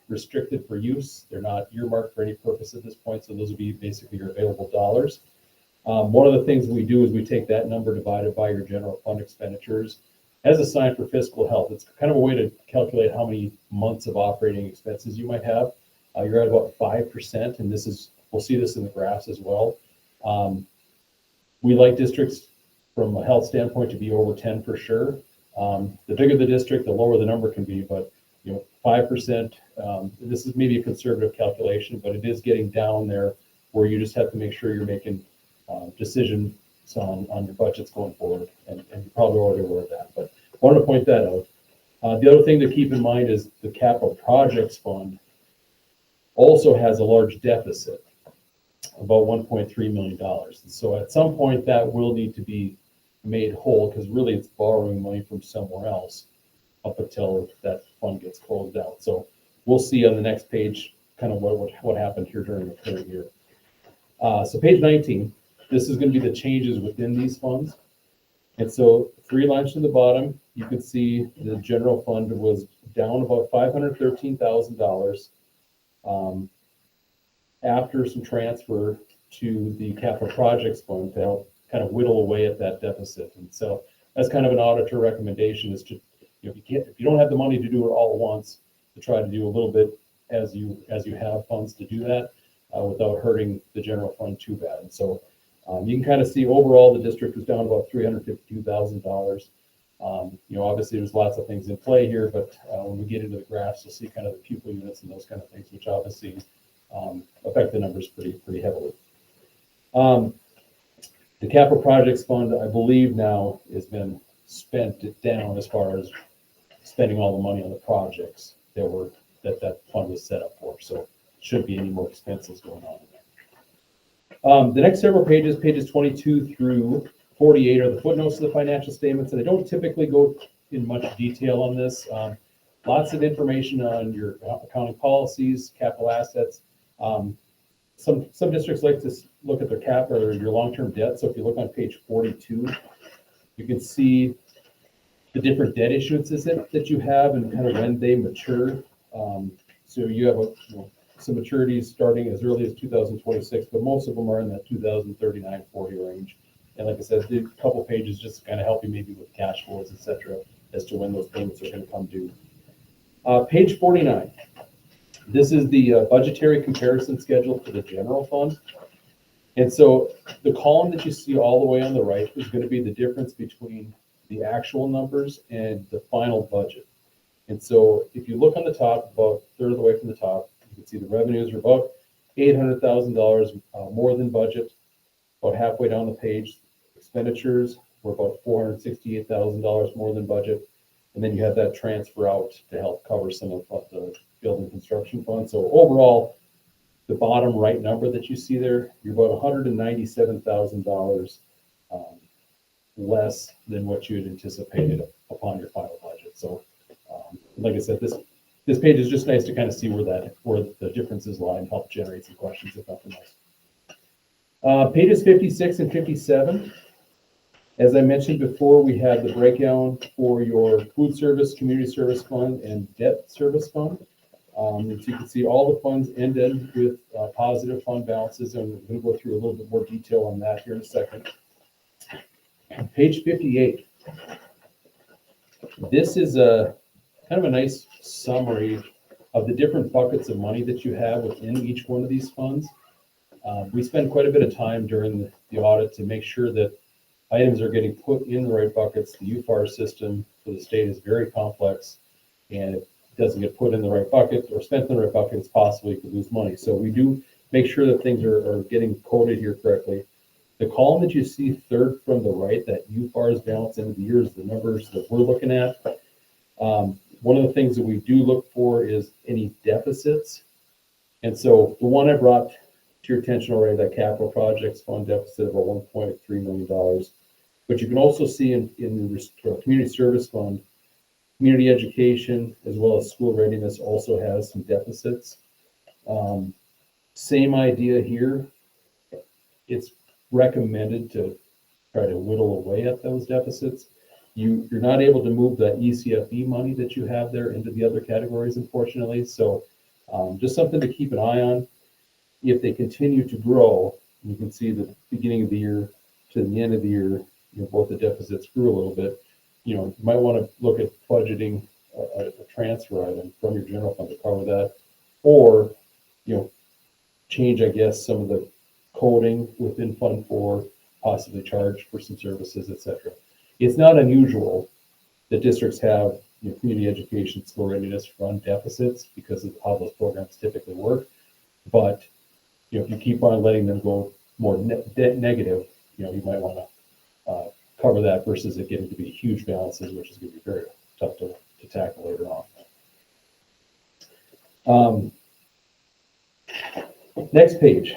restricted for use. They're not earmarked for any purpose at this point, so those would be basically your available dollars. One of the things we do is we take that number divided by your general fund expenditures as assigned for fiscal health. It's kind of a way to calculate how many months of operating expenses you might have. You're at about 5%, and this is, we'll see this in the graphs as well. We like districts from a health standpoint to be over 10 for sure. The bigger the district, the lower the number can be, but 5%, this is maybe a conservative calculation, but it is getting down there where you just have to make sure you're making decisions on your budgets going forward, and you're probably already aware of that, but I wanted to point that out. The other thing to keep in mind is the capital projects fund also has a large deficit, about $1.3 million. And so at some point that will need to be made whole, because really it's borrowing money from somewhere else up until that fund gets closed out. So we'll see on the next page kind of what happened here during the current year. So page 19, this is going to be the changes within these funds. And so 3 lines to the bottom, you can see the general fund was down about $513,000 after some transfer to the capital projects fund to help kind of whittle away at that deficit. And so that's kind of an auditor recommendation is to, if you don't have the money to do it all at once, to try to do a little bit as you have funds to do that without hurting the general fund too bad. And so you can kind of see overall the district was down about $352,000. Obviously there's lots of things in play here, but when we get into the graphs, you'll see kind of the pupil units and those kind of things, which obviously affect the numbers pretty heavily. The capital projects fund, I believe now has been spent down as far as spending all the money on the projects that fund was set up for. So shouldn't be any more expenses going on in there. The next several pages, pages 22 through 48 are the footnotes of the financial statements, and I don't typically go in much detail on this. Lots of information on your accounting policies, capital assets. Some districts like to look at their cap or your long-term debt. So if you look on page 42, you can see the different debt issuances that you have and kind of when they mature. So you have some maturities starting as early as 2026, but most of them are in that 2039, 40 range. And like I said, a couple pages just to kind of help you maybe with cash flows, et cetera, as to when those payments are going to come due. Page 49. This is the budgetary comparison schedule for the general fund. And so the column that you see all the way on the right is going to be the difference between the actual numbers and the final budget. And so if you look on the top, about a third of the way from the top, you can see the revenues are about $800,000 more than budget. About halfway down the page, expenditures were about $468,000 more than budget. And then you have that transfer out to help cover some of the building construction fund. So overall, the bottom right number that you see there, you're about $197,000 less than what you had anticipated upon your final budget. So like I said, this page is just nice to kind of see where the differences lie and help generate some questions if nothing else. Pages 56 and 57. As I mentioned before, we have the breakdown for your food service, community service fund, and debt service fund. As you can see, all the funds ended with positive fund balances, and we're going to go through a little bit more detail on that here in a second. Page 58. This is a kind of a nice summary of the different buckets of money that you have within each one of these funds. We spend quite a bit of time during the audit to make sure that items are getting put in the right buckets. The UFAR system for the state is very complex, and if it doesn't get put in the right bucket or spent in the right bucket, it's possible you could lose money. So we do make sure that things are getting coded here correctly. The column that you see third from the right, that UFAR's balance end of the year, is the numbers that we're looking at. One of the things that we do look for is any deficits. And so the one I brought to your attention already, that capital projects fund deficit of about $1.3 million. But you can also see in the community service fund, community education, as well as school readiness also has some deficits. Same idea here. It's recommended to try to whittle away at those deficits. You're not able to move that ECFE money that you have there into the other categories, unfortunately. So just something to keep an eye on. If they continue to grow, you can see the beginning of the year to the end of the year, both the deficits grew a little bit. You might want to look at budgeting a transfer item from your general fund to cover that, or change, I guess, some of the coding within Fund 4, possibly charge for some services, etc. It's not unusual that districts have community education, school readiness fund deficits because of how those programs typically work. But if you keep on letting them go more negative, you might want to cover that versus it getting to be huge balances, which is going to be very tough to tackle later on. Next page,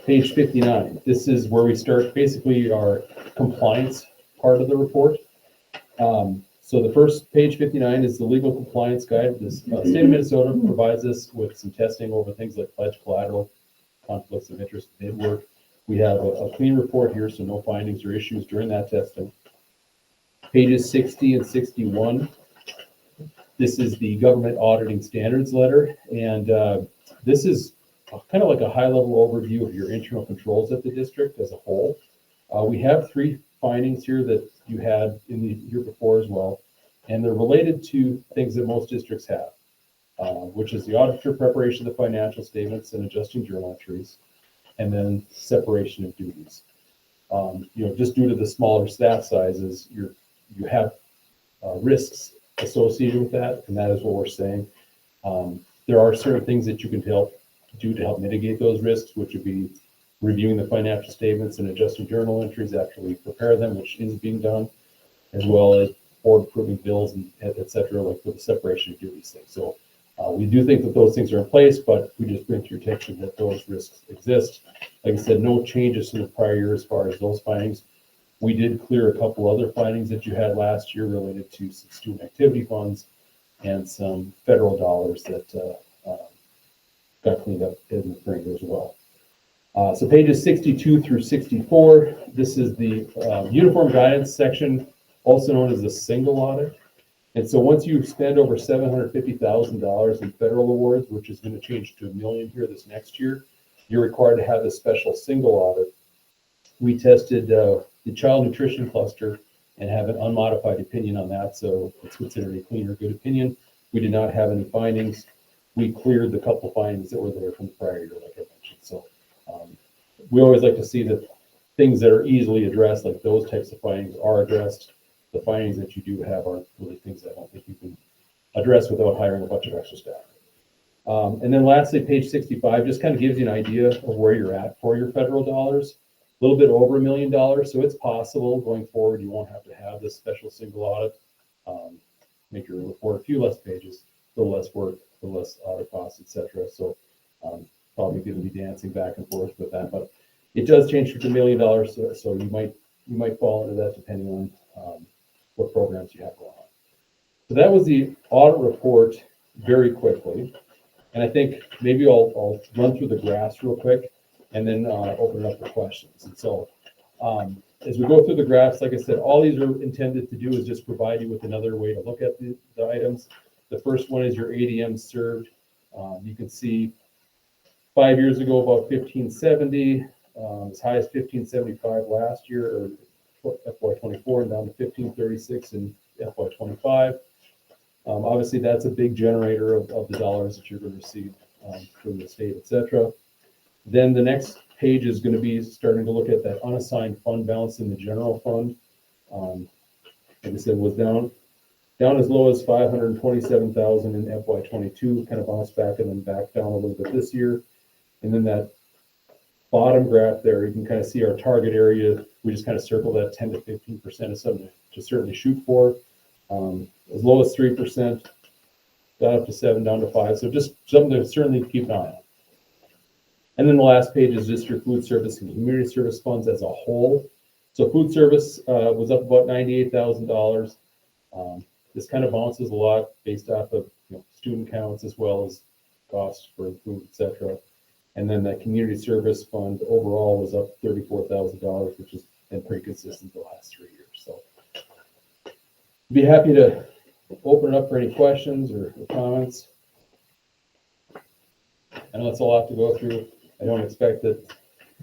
page 59. This is where we start basically our compliance part of the report. So the first, page 59, is the legal compliance guide. The state of Minnesota provides us with some testing over things like pledge collateral, conflicts of interest, bid work. We have a clean report here, so no findings or issues during that testing. Pages 60 and 61. This is the government auditing standards letter, and This is kind of like a high-level overview of your internal controls at the district as a whole. We have 3 findings here that you had in the year before as well, and they're related to things that most districts have, which is the auditor preparation of the financial statements and adjusting journal entries, and then separation of duties. Just due to the smaller staff sizes, you have risks associated with that, and that is what we're saying. There are certain things that you can do to help mitigate those risks, which would be reviewing the financial statements and adjusting journal entries after we prepare them, which is being done, as well as board approving bills and et cetera, like for the separation of duties thing. So we do think that those things are in place, but we just bring to your attention that those risks exist. Like I said, no changes to the prior year as far as those findings. We did clear a couple other findings that you had last year related to some student activity funds and some federal dollars that got cleaned up in the current year as well. So pages 62 through 64, this is the uniform guidance section, also known as the single audit. And so once you spend over $750,000 in federal awards, which is going to change to $1 million here this next year, you're required to have a special single audit. We tested the child nutrition cluster and have an unmodified opinion on that, so it's considered a clean or good opinion. We did not have any findings. We cleared the couple findings that were there from the prior year, like I mentioned. So we always like to see that things that are easily addressed, like those types of findings, are addressed. The findings that you do have are really things that I don't think you can address without hiring a bunch of extra staff. And then lastly, page 65 just kind of gives you an idea of where you're at for your federal dollars. A little bit over $1 million, so it's possible going forward you won't have to have this special single audit. Make your report a few less pages, a little less work, a little less audit costs, etc. So probably going to be dancing back and forth with that, but it does change to $1 million, so you might fall into that depending on what programs you have going on. So that was the audit report very quickly, and I think maybe I'll run through the graphs real quick and then open it up for questions. And so as we go through the graphs, like I said, all these are intended to do is just provide you with another way to look at the items. The first one is your ADM served. You can see 5 years ago about 1570, as high as 1575 last year, or FY24, and down to 1536 in FY25. Obviously, that's a big generator of the dollars that you're going to receive from the state, etc. Then the next page is going to be starting to look at that unassigned fund balance in the general fund. Like I said, was down as low as 527,000 in FY22, kind of bounced back and then back down a little bit this year. And then that bottom graph there, you can kind of see our target area. We just kind of circle that 10 to 15% is something to certainly shoot for. As low as 3%, down up to 7, down to 5. So just something to certainly keep an eye on. And then the last page is just your food service and community service funds as a whole. So food service was up about $98,000. This kind of bounces a lot based off of student counts as well as costs for food, etc. And then that community service fund overall was up $34,000, which has been pretty consistent the last 3 years. So be happy to open it up for any questions or comments. I know it's a lot to go through. I don't expect that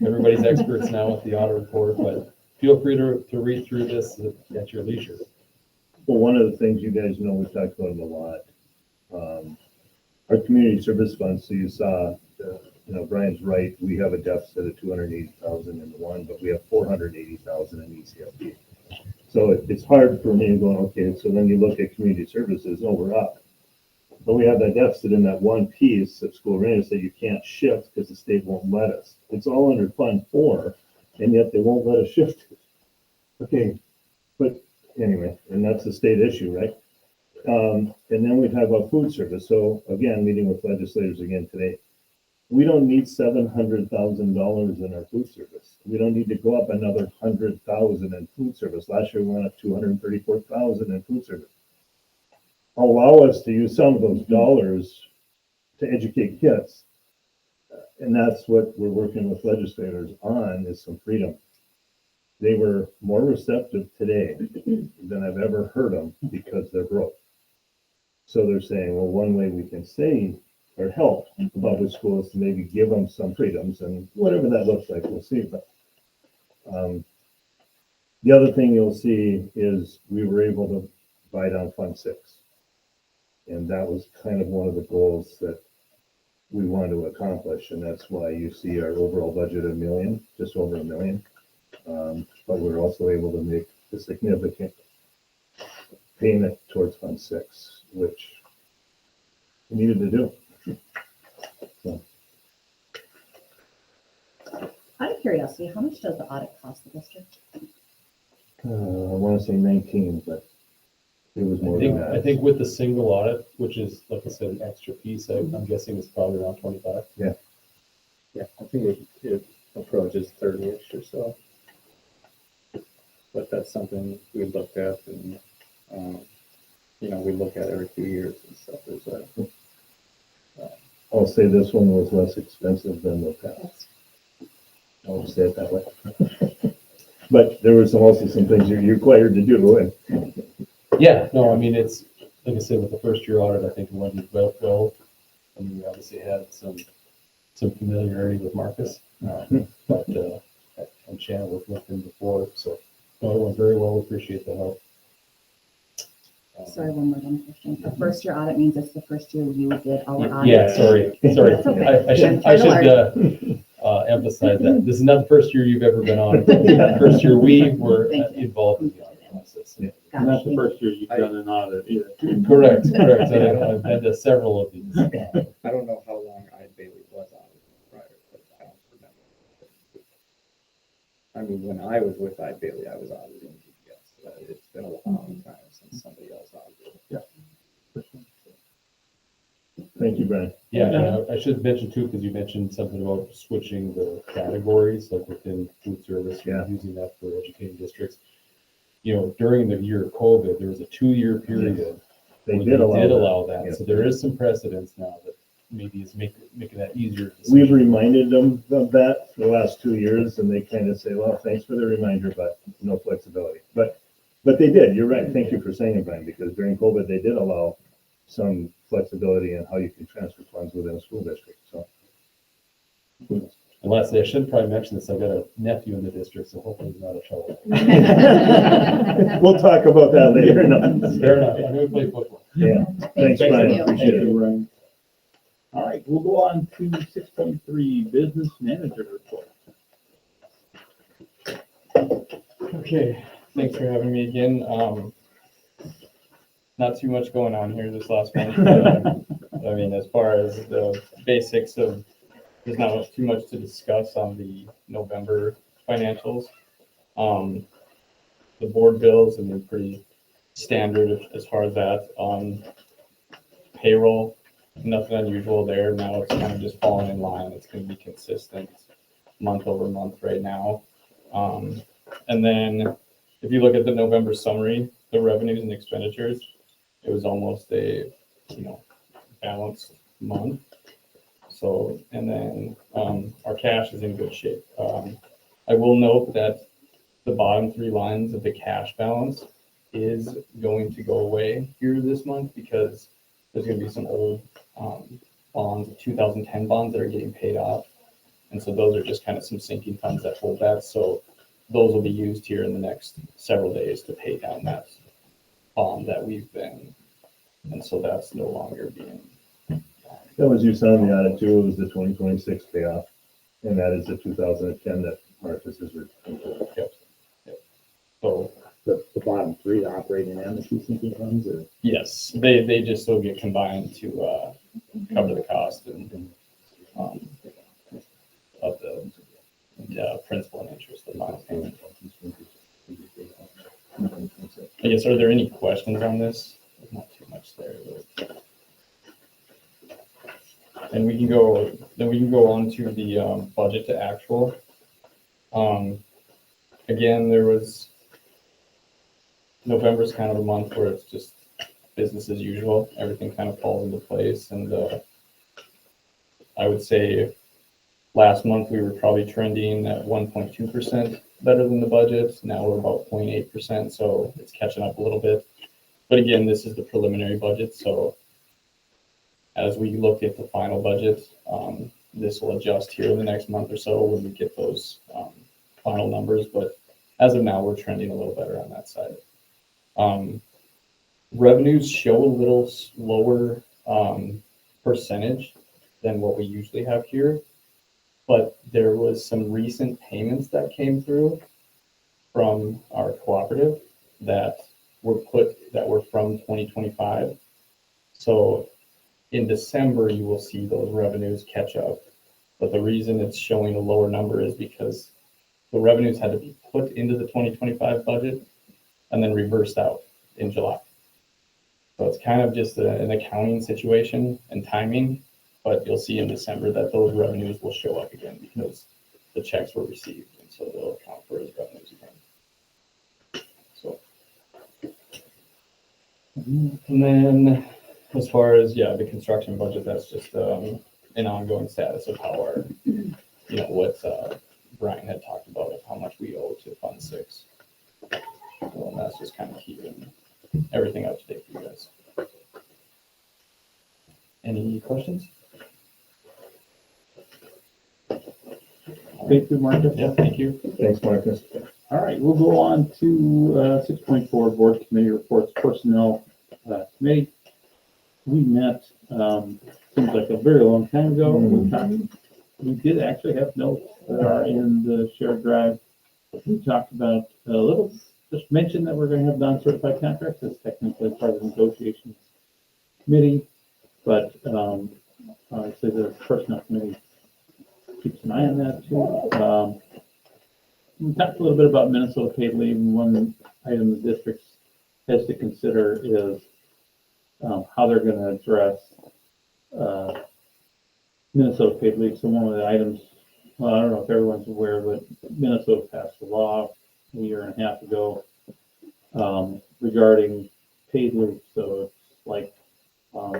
everybody's experts now with the audit report, but feel free to read through this at your leisure. Well, one of the things you guys know, we've talked about it a lot. Our community service funds, so you saw, Brian's right, we have a deficit of 280,000 in the one, but we have 480,000 in ECLP. So it's hard for me to go, okay, so then you look at community services, oh, we're up. But we have that deficit in that one piece of school readiness that you can't shift because the state won't let us. It's all under Fund 4, and yet they won't let us shift it. Okay, but anyway, and that's a state issue, right? And then we talk about food service. So again, meeting with legislators again today. We don't need $700,000 in our food service. We don't need to go up another 100,000 in food service. Last year we went up 234,000 in food service. Allow us to use some of those dollars to educate kids. And that's what we're working with legislators on, is some freedom. They were more receptive today than I've ever heard them because they're broke. So they're saying, well, one way we can save or help the public schools to maybe give them some freedoms, and whatever that looks like, we'll see, but the other thing you'll see is we were able to buy down Fund 6. And that was kind of one of the goals that we wanted to accomplish, and that's why you see our overall budget $1 million, just over $1 million. But we're also able to make a significant payment towards Fund 6, which we needed to do. Out of curiosity, how much does the audit cost the district? I want to say 19, but it was more than I that. think with the single audit, which is, like I said, an extra piece, I'm guessing it's probably around 25. Yeah, I think it approaches 30-ish or so. But that's something we looked at and, we look at every few years and stuff as well. I'll say this one was less expensive than the past. I'll say it that way. But there were also some things you're required to do, and Yeah, no, I mean, it's, like I said, with the first year audit, I think it went well. I mean, we obviously had some familiarity with Marcus, but and Shannon worked with him before, so no, it went very well. We appreciate the help. Sorry, one more dumb question. The first year audit means it's the first year you did our audit. Yeah, sorry. That's okay. I should emphasize that. This is not the first year you've ever been on. First year we were Thank you. involved in the audit process. Gotcha. Not the first year you've done an audit either. Correct. I've been to several of these. I don't know how long Ide Bailey was audited prior, but I don't remember. I mean, when I was with Ide Bailey, I was auditing GPS. It's been a long time since somebody else audited. thank you, Brian. Yeah, and I should mention too, because you mentioned something about switching the categories, like within food service, Yeah. using that for educating districts. During the year of COVID, there was a 2-year period. They where did allow that. that. Yes. So there is some precedence now that maybe is making that easier. We've reminded them of that for the last 2 years, and they kind of say, well, thanks for the reminder, but no flexibility. But they did, you're right, thank you for saying it, Brian, because during COVID, they did allow some flexibility in how you can transfer funds within a school district, so. And lastly, I should probably mention this, I've got a nephew in the district, so hopefully he's not a trouble. We'll talk about that later. No. Fair enough, I know we play football. Yeah, thanks, Brian, you. appreciate it. Ryan. All right, we'll go on to 6.3, business manager report. Okay, thanks for having me again. Not too much going on here this last month. I mean, as far as the basics of, there's not too much to discuss on the November financials. The board bills have been pretty standard as far as that. On payroll, nothing unusual there. Now it's kind of just falling in line. It's going to be consistent month over month right now. And then if you look at the November summary, the revenues and expenditures, it was almost a, balanced month. So, and then our cash is in good shape. I will note that the bottom 3 lines of the cash balance is going to go away here this month because there's going to be some old bonds, 2010 bonds that are getting paid off. And so those are just kind of some sinking funds that hold that. So those will be used here in the next several days to pay down that bond that we've been. And so that's no longer being. That was you saw in the audit too, it was the 2026 payoff, and that is the 2010 that Marcus is referring to. Yep. So The bottom 3, the operating and the 2 sinking funds, or? yes, they just will get combined to cover the cost and of the principal and interest of my payment. I guess, are there any questions on this? There's not too much there. But... And we can go on to the budget to actual. Again, there was November's kind of a month where it's just business as usual. Everything kind of falls into place, and I would say last month we were probably trending at 1.2% better than the budget. Now we're about 0.8%, so it's catching up a little bit. But again, this is the preliminary budget, so as we look at the final budget, this will adjust here in the next month or so when we get those final numbers, but as of now, we're trending a little better on that side. Revenues show a little lower percentage than what we usually have here, but there was some recent payments that came through from our cooperative that were from 2025. So in December, you will see those revenues catch up. But the reason it's showing a lower number is because the revenues had to be put into the 2025 budget and then reversed out in July. So it's kind of just an accounting situation and timing, but you'll see in December that those revenues will show up again because the checks were received, and so they'll account for as revenues again. So, and then as far as, the construction budget, that's just an ongoing status of how our, what Brian had talked about of how much we owe to Fund 6. So, and that's just kind of keeping everything up to date for you guys. Any questions? Thank you, Marcus. Yeah, thank you. Thanks, Marcus. All right, we'll go on to 6.4, Board Committee Reports, Personnel Committee. We met, seems like a very long time ago. We did actually have notes that are in the shared drive. We talked about a little, just mentioned that we're going to have non-certified contracts. That's technically part of the negotiation committee, but I'd say the Personnel Committee keeps an eye on that too. We talked a little bit about Minnesota paid leave, and one item the district has to consider is how they're going to address Minnesota paid leave. So one of the items, well, I don't know if everyone's aware, but Minnesota passed a law a year and a half ago regarding paid leave. So it's like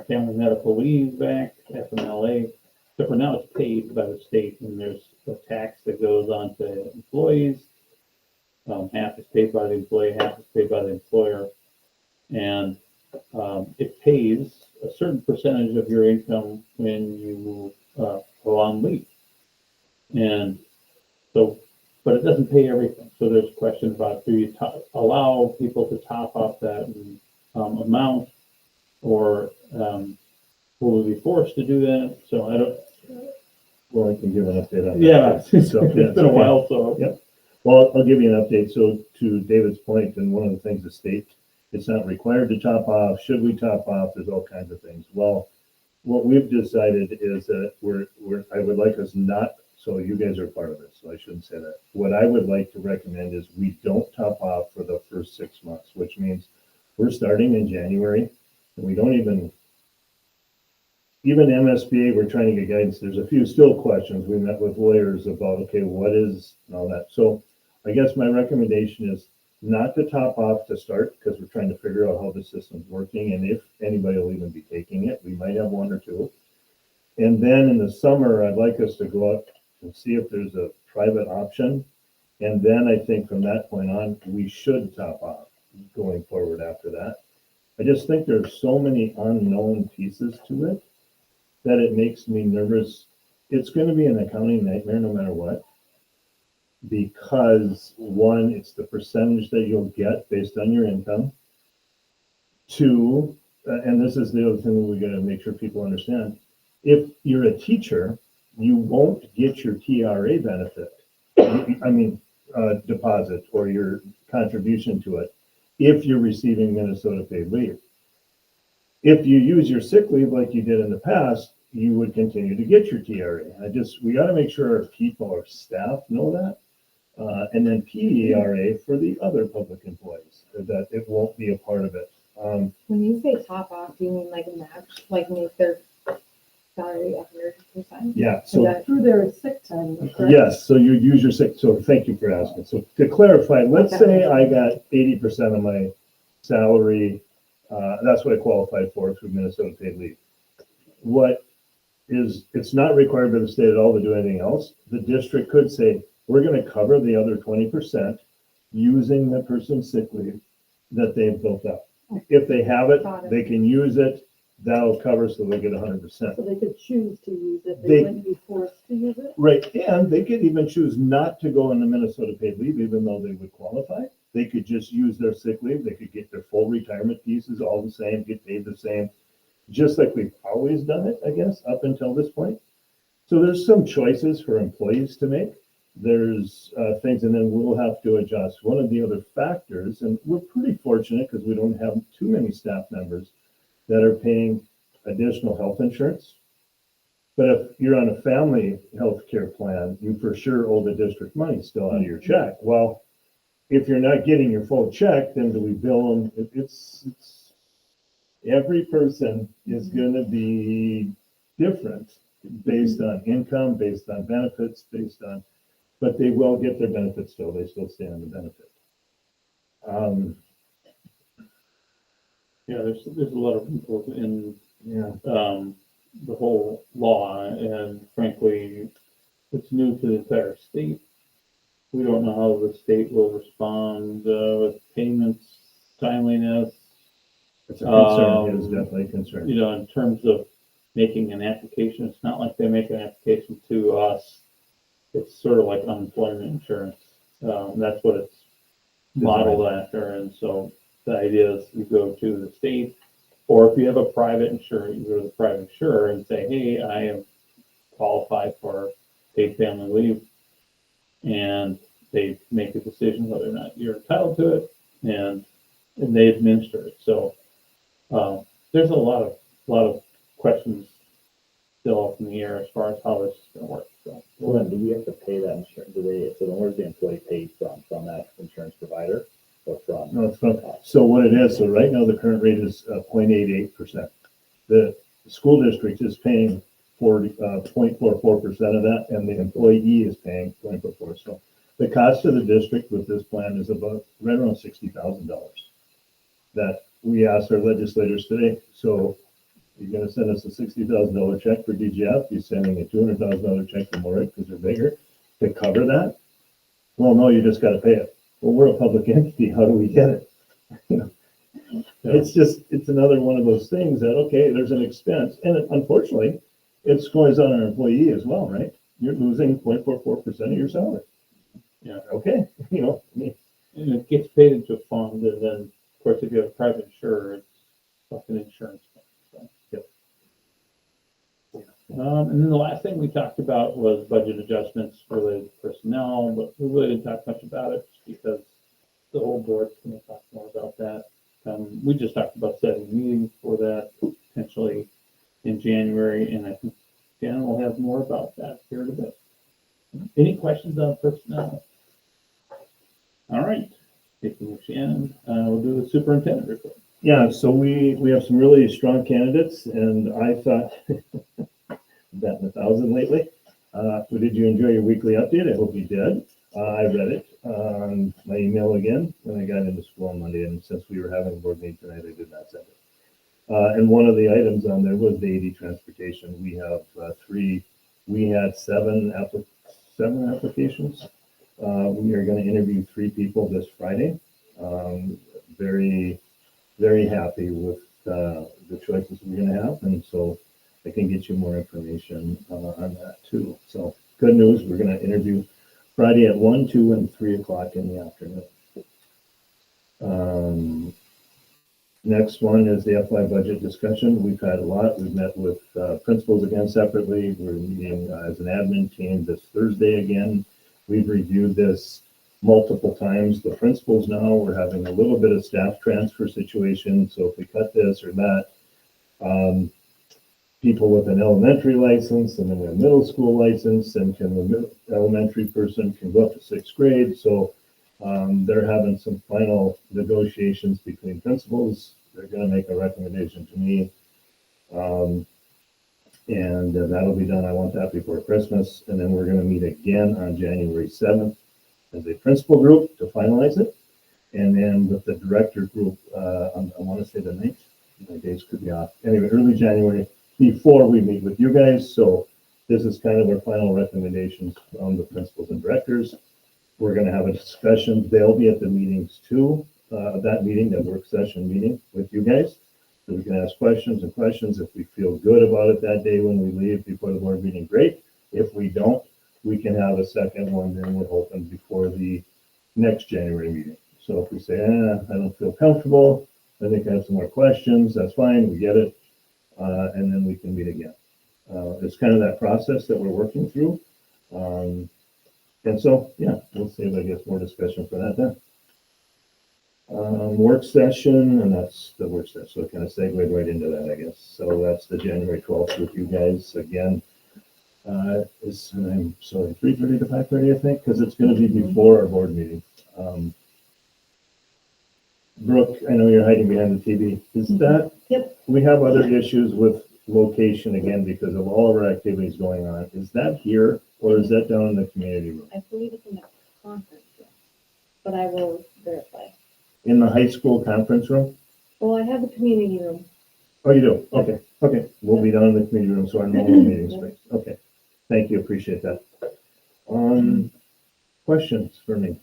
Family Medical Leave Act, FMLA, except for now it's paid by the state, and there's a tax that goes on to employees. Half is paid by the employee, half is paid by the employer, and it pays a certain percentage of your income when you go on leave. And so, but it doesn't pay everything. So there's questions about, do you allow people to top up that amount, or will we be forced to do that? So I don't. Well, I can give an update on that. Yeah, it's So, been a while, so. Yep. Well, I'll give you an update. So to David's point, and one of the things the state, it's not required to top off. Should we top off? There's all kinds of things. Well, what we've decided is that I would like us not, so you guys are part of it, so I shouldn't say that. What I would like to recommend is we don't top off for the first 6 months, which means we're starting in January, and we don't even MSBA, we're trying to get guidance. There's a few still questions. We met with lawyers about, okay, what is and all that. So I guess my recommendation is not to top off to start, because we're trying to figure out how the system's working and if anybody will even be taking it. We might have one or two. And then in the summer, I'd like us to go out and see if there's a private option. And then I think from that point on, we should top off going forward after that. I just think there's so many unknown pieces to it that it makes me nervous. It's going to be an accounting nightmare no matter what. Because one, it's the percentage that you'll get based on your income. Two, and this is the other thing we got to make sure people understand. If you're a teacher, you won't get your TRA benefit. Deposit or your contribution to it if you're receiving Minnesota paid leave. If you use your sick leave like you did in the past, you would continue to get your TRA. We got to make sure our people, our staff know that. And then PERA for the other public employees, that it won't be a part of it. When you say top off, do you mean like a match, like make their salary 100%? Yeah, Is so that Through their sick time, correct? yes, so you use your sick, so thank you for asking. So to clarify, let's say I got 80% of my salary, that's what I qualified for through Minnesota paid leave. It's not required by the state at all to do anything else. The district could say, we're going to cover the other 20% using the person's sick leave that they've built up. If they have it, they can use it. that'll cover so they get 100%. So they could choose to use it, They- they wouldn't be forced to use it? Right, and they could even choose not to go on the Minnesota paid leave, even though they would qualify. They could just use their sick leave, they could get their full retirement pieces all the same, get paid the same, just like we've always done it, I guess, up until this point. So there's some choices for employees to make. There's things, and then we'll have to adjust. One of the other factors, and we're pretty fortunate because we don't have too many staff members that are paying additional health insurance. But if you're on a family health care plan, you for sure owe the district money still out of your check. Well, if you're not getting your full check, then do we bill them? It's every person is gonna be different based on income, based on benefits, based on, but they will get their benefits still. They still stay on the benefit. Yeah, there's a lot of people in, Yeah. the whole law, and frankly, it's new to the entire state. We don't know how the state will respond, with payments, timeliness, It's a concern, it is definitely a concern. you know, in terms of making an application. It's not like they make an application to us. It's sort of like unemployment insurance. That's what it's modeled after, and so the idea is you go to the state, or if you have a private insurer, you go to the private insurer and say, hey, I am qualified for paid family leave. And they make a decision whether or not you're entitled to it, and they administer it. So there's a lot of questions still up in the air as far as how this is going to work. So Well, then, do we have to pay that insurance? Do they, so then where's the employee paid from that insurance provider or from? No, it's from, so what it is, so right now the current rate is 0.88%. The school district is paying 0.44% of that, and the employee is paying 0.44. So the cost of the district with this plan is about right around $60,000 that we asked our legislators today. So you're gonna send us a $60,000 check for DGF, you're sending a $200,000 check to Morick because they're bigger to cover that. Well, no, you just gotta pay it. Well, we're a public entity, how do we get it? You know, it's just, it's another one of those things that, okay, there's an expense, and unfortunately, it goes on our employee as well, right? You're losing 0.44% of your salary. Yeah. Okay, you know, I mean, and it gets paid into a fund, and then, of course, if you have a private insurer, it's like an insurance fund. So. Yep. And then the last thing we talked about was budget adjustments related to personnel, but we really didn't talk much about it just because the whole board's going to talk more about that. We just talked about setting a meeting for that potentially in January, and I think Jan will have more about that here in a bit. Any questions on personnel? All right, speaking of Shannon, we'll do the superintendent report. yeah, so we have some really strong candidates, and I thought, betting 1,000 lately. Did you enjoy your weekly update? I hope you did. I read it on my email again when I got into school on Monday, and since we were having a board meeting tonight, I did not send it. And one of the items on there was the AD transportation. We have we had seven applications. We are going to interview 3 people this Friday. Very, very happy with the choices we're going to have, and so I can get you more information on that too. So good news, we're going to interview Friday at 1, 2, and 3 o'clock in the afternoon. Next one is the FY budget discussion. We've had a lot. We've met with principals again separately. We're meeting as an admin team this Thursday again. We've reviewed this multiple times. The principals now, we're having a little bit of staff transfer situation. So if we cut this or that, people with an elementary license and then a middle school license, and the elementary person can go up to 6th grade. So they're having some final negotiations between principals. They're going to make a recommendation to me. And that'll be done. I want that before Christmas. And then we're going to meet again on January 7th as a principal group to finalize it. And then with the director group, I want to say the 9th. My days could be off. Anyway, early January before we meet with you guys. So this is kind of our final recommendations from the principals and directors. We're going to have a discussion. They'll be at the meetings too, that work session meeting with you guys. So we can ask questions and questions. If we feel good about it that day when we leave before the board meeting, great. If we don't, we can have a second one, then we're hoping before the next January meeting. So if we say, I don't feel comfortable, I think I have some more questions, that's fine, we get it. And then we can meet again. It's kind of that process that we're working through. And so, yeah, we'll save, I guess, more discussion for that then. Work session, and that's the work session, so it kind of segued right into that, I guess. So that's the January 12th with you guys again. I'm sorry, 3:30 to 5:30, I think, because it's going to be before our board meeting. Brooke, I know you're hiding behind the TV. Is that? Yep. We have other issues with location again because of all of our activities going on. Is that here or is that down in the community room? I believe it's in the conference room, but I will verify. In the high school conference room? Well, I have the community room. Oh, you do? Okay, okay. We'll be down in the community room, so our normal meeting space. Okay. Thank you, appreciate that. Questions for me?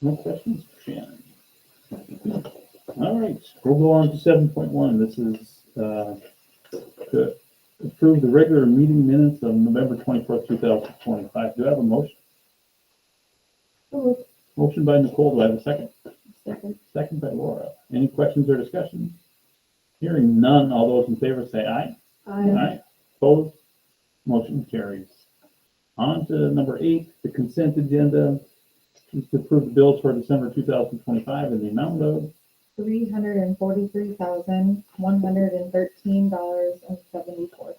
No questions for Shannon? All right, we'll go on to 7.1. This is to approve the regular meeting minutes of November 24th, 2025. Do I have a motion? Motion by Nicole, do I have a second? Second. Second by Laura. Any questions or discussion? Hearing none, all those in favor say aye. Aye. Opposed? Motion carries. On to number 8, the consent agenda. Is to approve the bills for December 2025 in the amount of $343,113.74.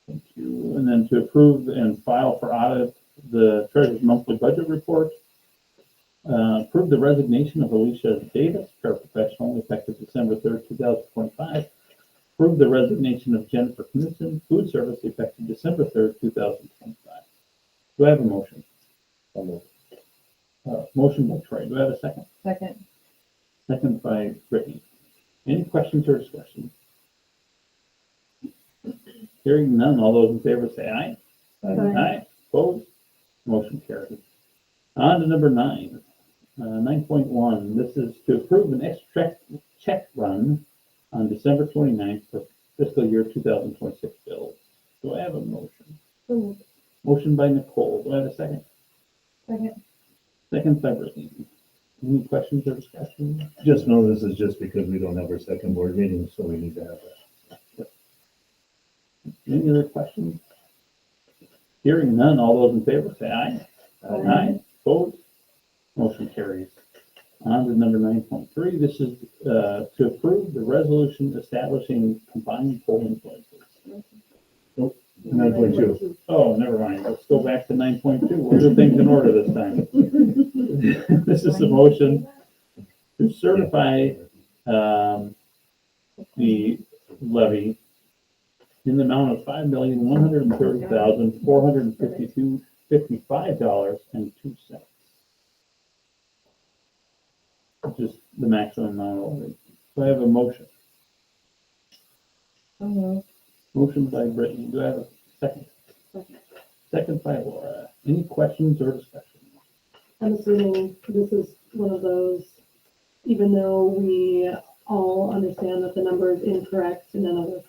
Thank you. And then to approve and file for audit the treasurer's monthly budget report. Approve the resignation of Alicia Davis, paraprofessional, effective December 3rd, 2025. Approve the resignation of Jennifer Knudsen, food service, effective December 3rd, 2025. Do I have a motion? Motion by Troy. Do I have a second? Second. Second by Brittany. Any questions or discussion? Hearing none, all those in favor say aye. Aye. Opposed? Motion carried. On to number 9. 9.1. This is to approve an extra check run on December 29th for fiscal year 2026 bills. Do I have a motion? Motion by Nicole. Do I have a second? Second. Second by Brittany. Any questions or discussion? Just know this is just because we don't have our second board meeting, so we need to have that. Any other questions? Hearing none, all those in favor say aye. Aye. Opposed? Motion carries. On to number 9.3. This is to approve the resolution establishing combined polling places. 9.2. Oh, never mind. Let's go back to 9.2. We'll do things in order this time. This is the motion to certify the levy in the amount of $5,130,455.02, which is the maximum amount of levy. So I have a motion. Motion by Brittany. Do I have a second? Second by Laura. Any questions or discussion? I'm assuming this is one of those, even though we all understand that the number is incorrect and none of us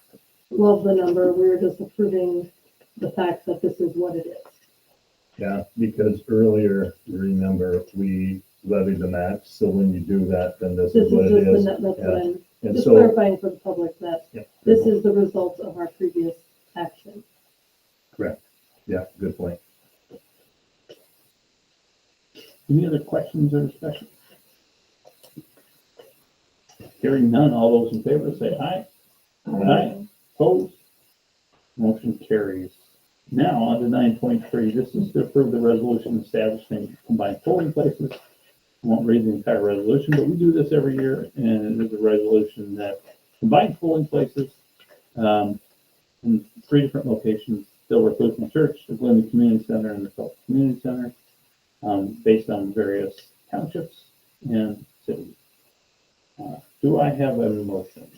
love the number, we're just approving the fact that this is what it is. Yeah, because earlier, you remember, we levied the max, so when you do that, then this This is what is it just, is. that's what I'm And just so, clarifying for the public that yeah, this is the result of our previous action. yeah, good point. Any other questions or discussion? Hearing none, all those in favor say aye. Aye. Opposed? Motion carries. Now on to 9.3. This is to approve the resolution establishing combined polling places. I won't read the entire resolution, but we do this every year, and it is a resolution that combines polling places in 3 different locations: Dilworth Lutheran Church, the Glendon Community Center, and the Phillips Community Center, based on various townships and cities. Do I have a motion?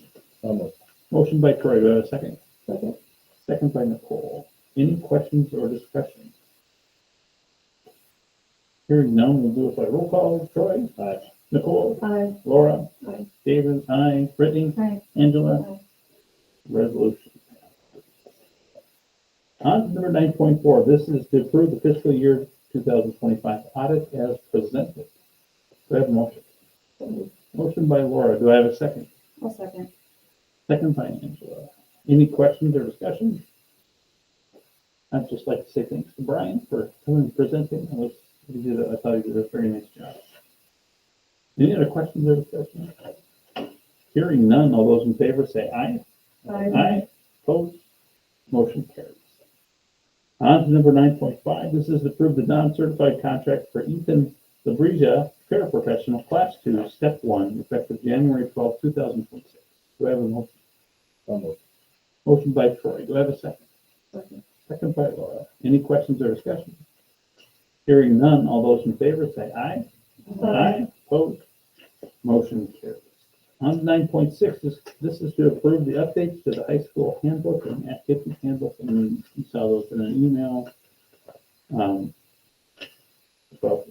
Motion by Troy. Do I have a second? Second. Second by Nicole. Any questions or discussion? Hearing none, we'll do it by roll call. Troy? Aye. Nicole? Aye. Laura? Aye. David? Aye. Brittany? Aye. Angela? Aye. Resolution. On to number 9.4, this is to approve the fiscal year 2025 audit as presented. Do I have a motion? Motion by Laura. Do I have a second? I'll second. Second by Angela. Any questions or discussion? I'd just like to say thanks to Brian for coming and presenting. I thought he did a very nice job. Any other questions or discussion? Hearing none, all those in favor say aye. Aye. Opposed? Motion carries. On to number 9.5, this is to approve the non-certified contract for Ethan Labrija, paraprofessional, class 2, step 1, effective January 12, 2026. Do I have a motion? So moved. Motion by Troy. Do I have a second? Second. Second by Laura. Any questions or discussion? Hearing none, all those in favor say aye. Aye. Opposed? Motion carries. On to 9.6, this is to approve the updates to the high school handbook and activity handbook, and you saw those in an email about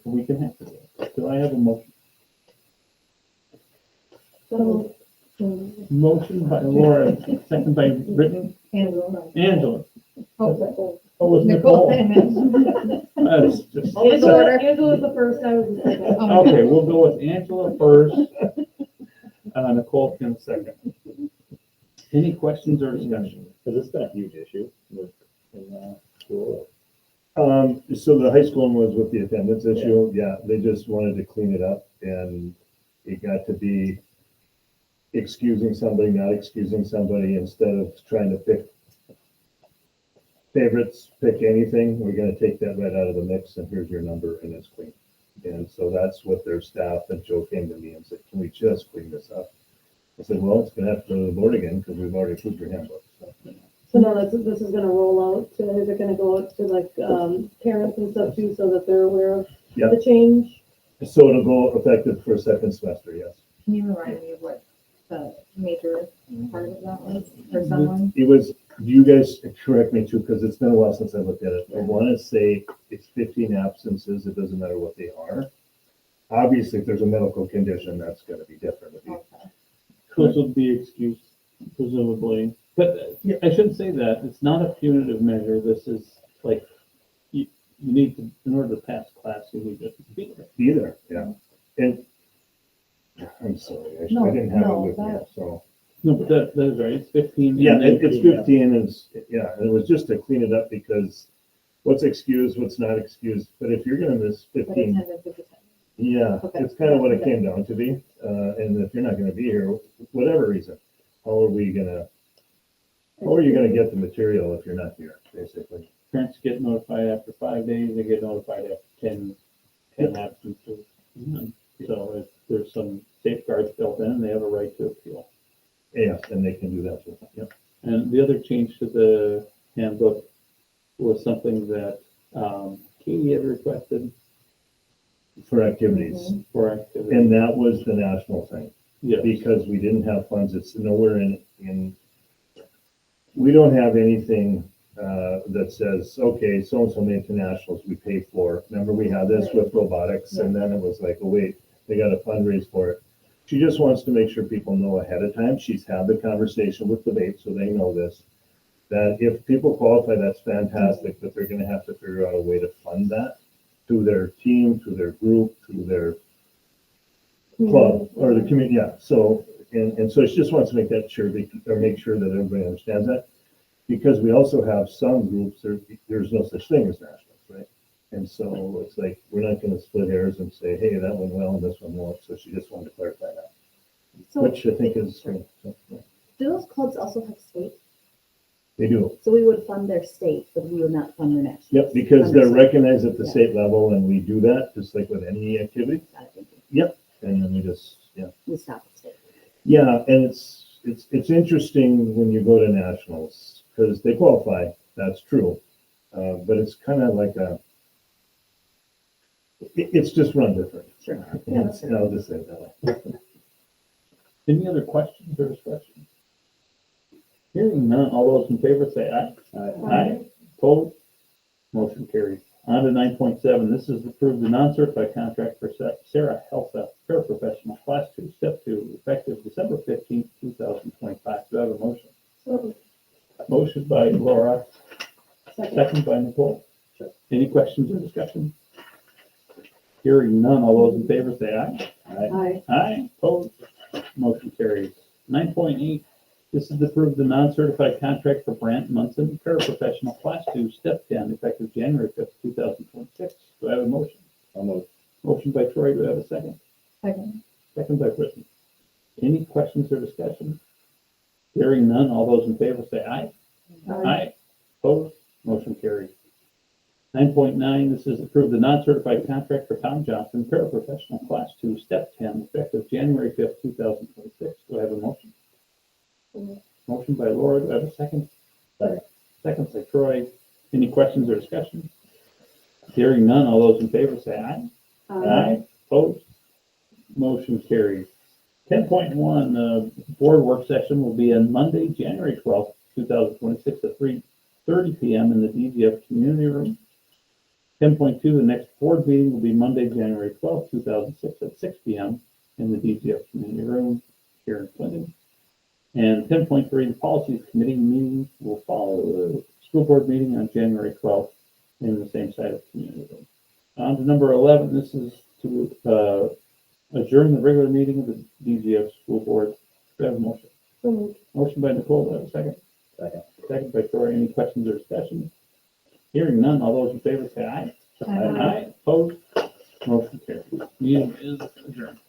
a week and a half ago. Do I have a motion? So, Motion by Laura, second by Brittany. Angela. Angela. Oh, Oh, was Nicole. Nicole. That's just. Angela's the first, I was the second. Okay, we'll go with Angela first. Nicole can second. Any questions or discussion? Has this been a huge issue with, in, school? So the high school one was with the attendance issue. Yeah, they just wanted to clean it up and it got to be excusing somebody, not excusing somebody, instead of trying to pick favorites, pick anything. We're gonna take that right out of the mix and here's your number and it's clean. And so that's what their staff, and Joe came to me and said, can we just clean this up? I said, well, it's gonna have to go to the board again because we've already approved your handbook. So now this is gonna roll out to, is it gonna go out to like, parents and stuff too, so that they're aware of Yeah. the change? So it'll go effective for second semester, yes. Can you remind me of what the major part of that was for someone? It was, you guys correct me too, because it's been a while since I looked at it. I want to say it's 15 absences. It doesn't matter what they are. Obviously, if there's a medical condition, that's going to be different. Okay. Those would be excused, presumably. But I shouldn't say that. It's not a punitive measure. This is like, you need to, in order to pass class, you need to be there. Be there, yeah. And I'm sorry, I didn't have it with me, so. No, but that is right. It's 15. Yeah, and then- it's 15 and and it was just to clean it up because what's excused, what's not excused. But if you're going to miss But 15, attendance is attendance. yeah, Okay. it's kind of what it came down to be. And if you're not going to be here, whatever reason, how are you going to get the material if you're not here, basically? Parents get notified after 5 days, they get notified after 10 absences. So if there's some safeguards built in, they have a right to appeal. Yeah, and they can do that too. Yep. And the other change to the handbook was something that Katie had requested For activities. for activity. And that was the national thing, Yes, because we didn't have funds. It's nowhere in, we don't have anything that says, okay, so-and-so made to nationals, we pay for. Remember, we had this with robotics, and then it was like, oh, wait, they got to fundraise for it. She just wants to make sure people know ahead of time. She's had the conversation with the debate, so they know this, that if people qualify, that's fantastic, but they're gonna have to figure out a way to fund that through their team, through their group, through their club, or the community, yeah. So, and so she just wants to make that sure, or make sure that everybody understands that. Because we also have some groups, there's no such thing as nationals, right? And so it's like, we're not gonna split hairs and say, hey, that went well and this one won't. So she just wanted to clarify that, So which I think is, so, yeah. do those clubs also have state? They do. So we would fund their state, but we would not fund their national. Yep, because they're Understood. recognized at the Yeah. state level and we do that, just like with any activity. Got it, thank you. And then we just, yeah. We stop at state. Yeah, and it's interesting when you go to nationals, because they qualify, that's true. But it's kind of like it's just run different. Sure. It's- I'll just say it that way. any other questions or discussion? Hearing none, all those in favor say aye. Aye. Aye. Opposed? Motion carries. On to 9.7, this is approved the non-certified contract for Sarah Helsa, paraprofessional, class 2, step 2, effective December 15th, 2025. Do I have a motion? So, Motion by Laura, second. second by Nicole. Any questions or discussion? Hearing none, all those in favor say aye. Aye. Aye, opposed, motion carries. 9.8, this is to approve the non-certified contract for Brant Munson, paraprofessional, class 2, step 10, effective January 5th, 2026. Do I have a motion? Almost. Motion by Troy, do I have a second? Second. Second by Brittany. Any questions or discussion? Hearing none, all those in favor say aye. Aye, opposed, motion carries. 9.9, this is approve the non-certified contract for Tom Johnson, paraprofessional, class 2, step 10, effective January 5th, 2026. Do I have a motion? Motion by Laura, do I have a second? Second. Second by Troy. Any questions or discussion? Hearing none, all those in favor say aye. Aye, opposed, motion carries. 10.1, board work session will be on Monday, January 12th, 2026 at 3:30 PM in the DGF community room. 10.2, the next board meeting will be Monday, January 12th, 2006 at 6 PM in the DGF community room here in Clinton. And 10.3, the policies committee meeting will follow the school board meeting on January 12th in the same site of the community room. On to number 11, this is to adjourn the regular meeting of the DGF school board. Do I have a motion? So moved. Motion by Nicole, do I have a second? Second. Second by Troy. Any questions or discussion? Hearing none, all those in favor say aye. Aye. Aye, opposed, motion carries. Meeting is adjourned.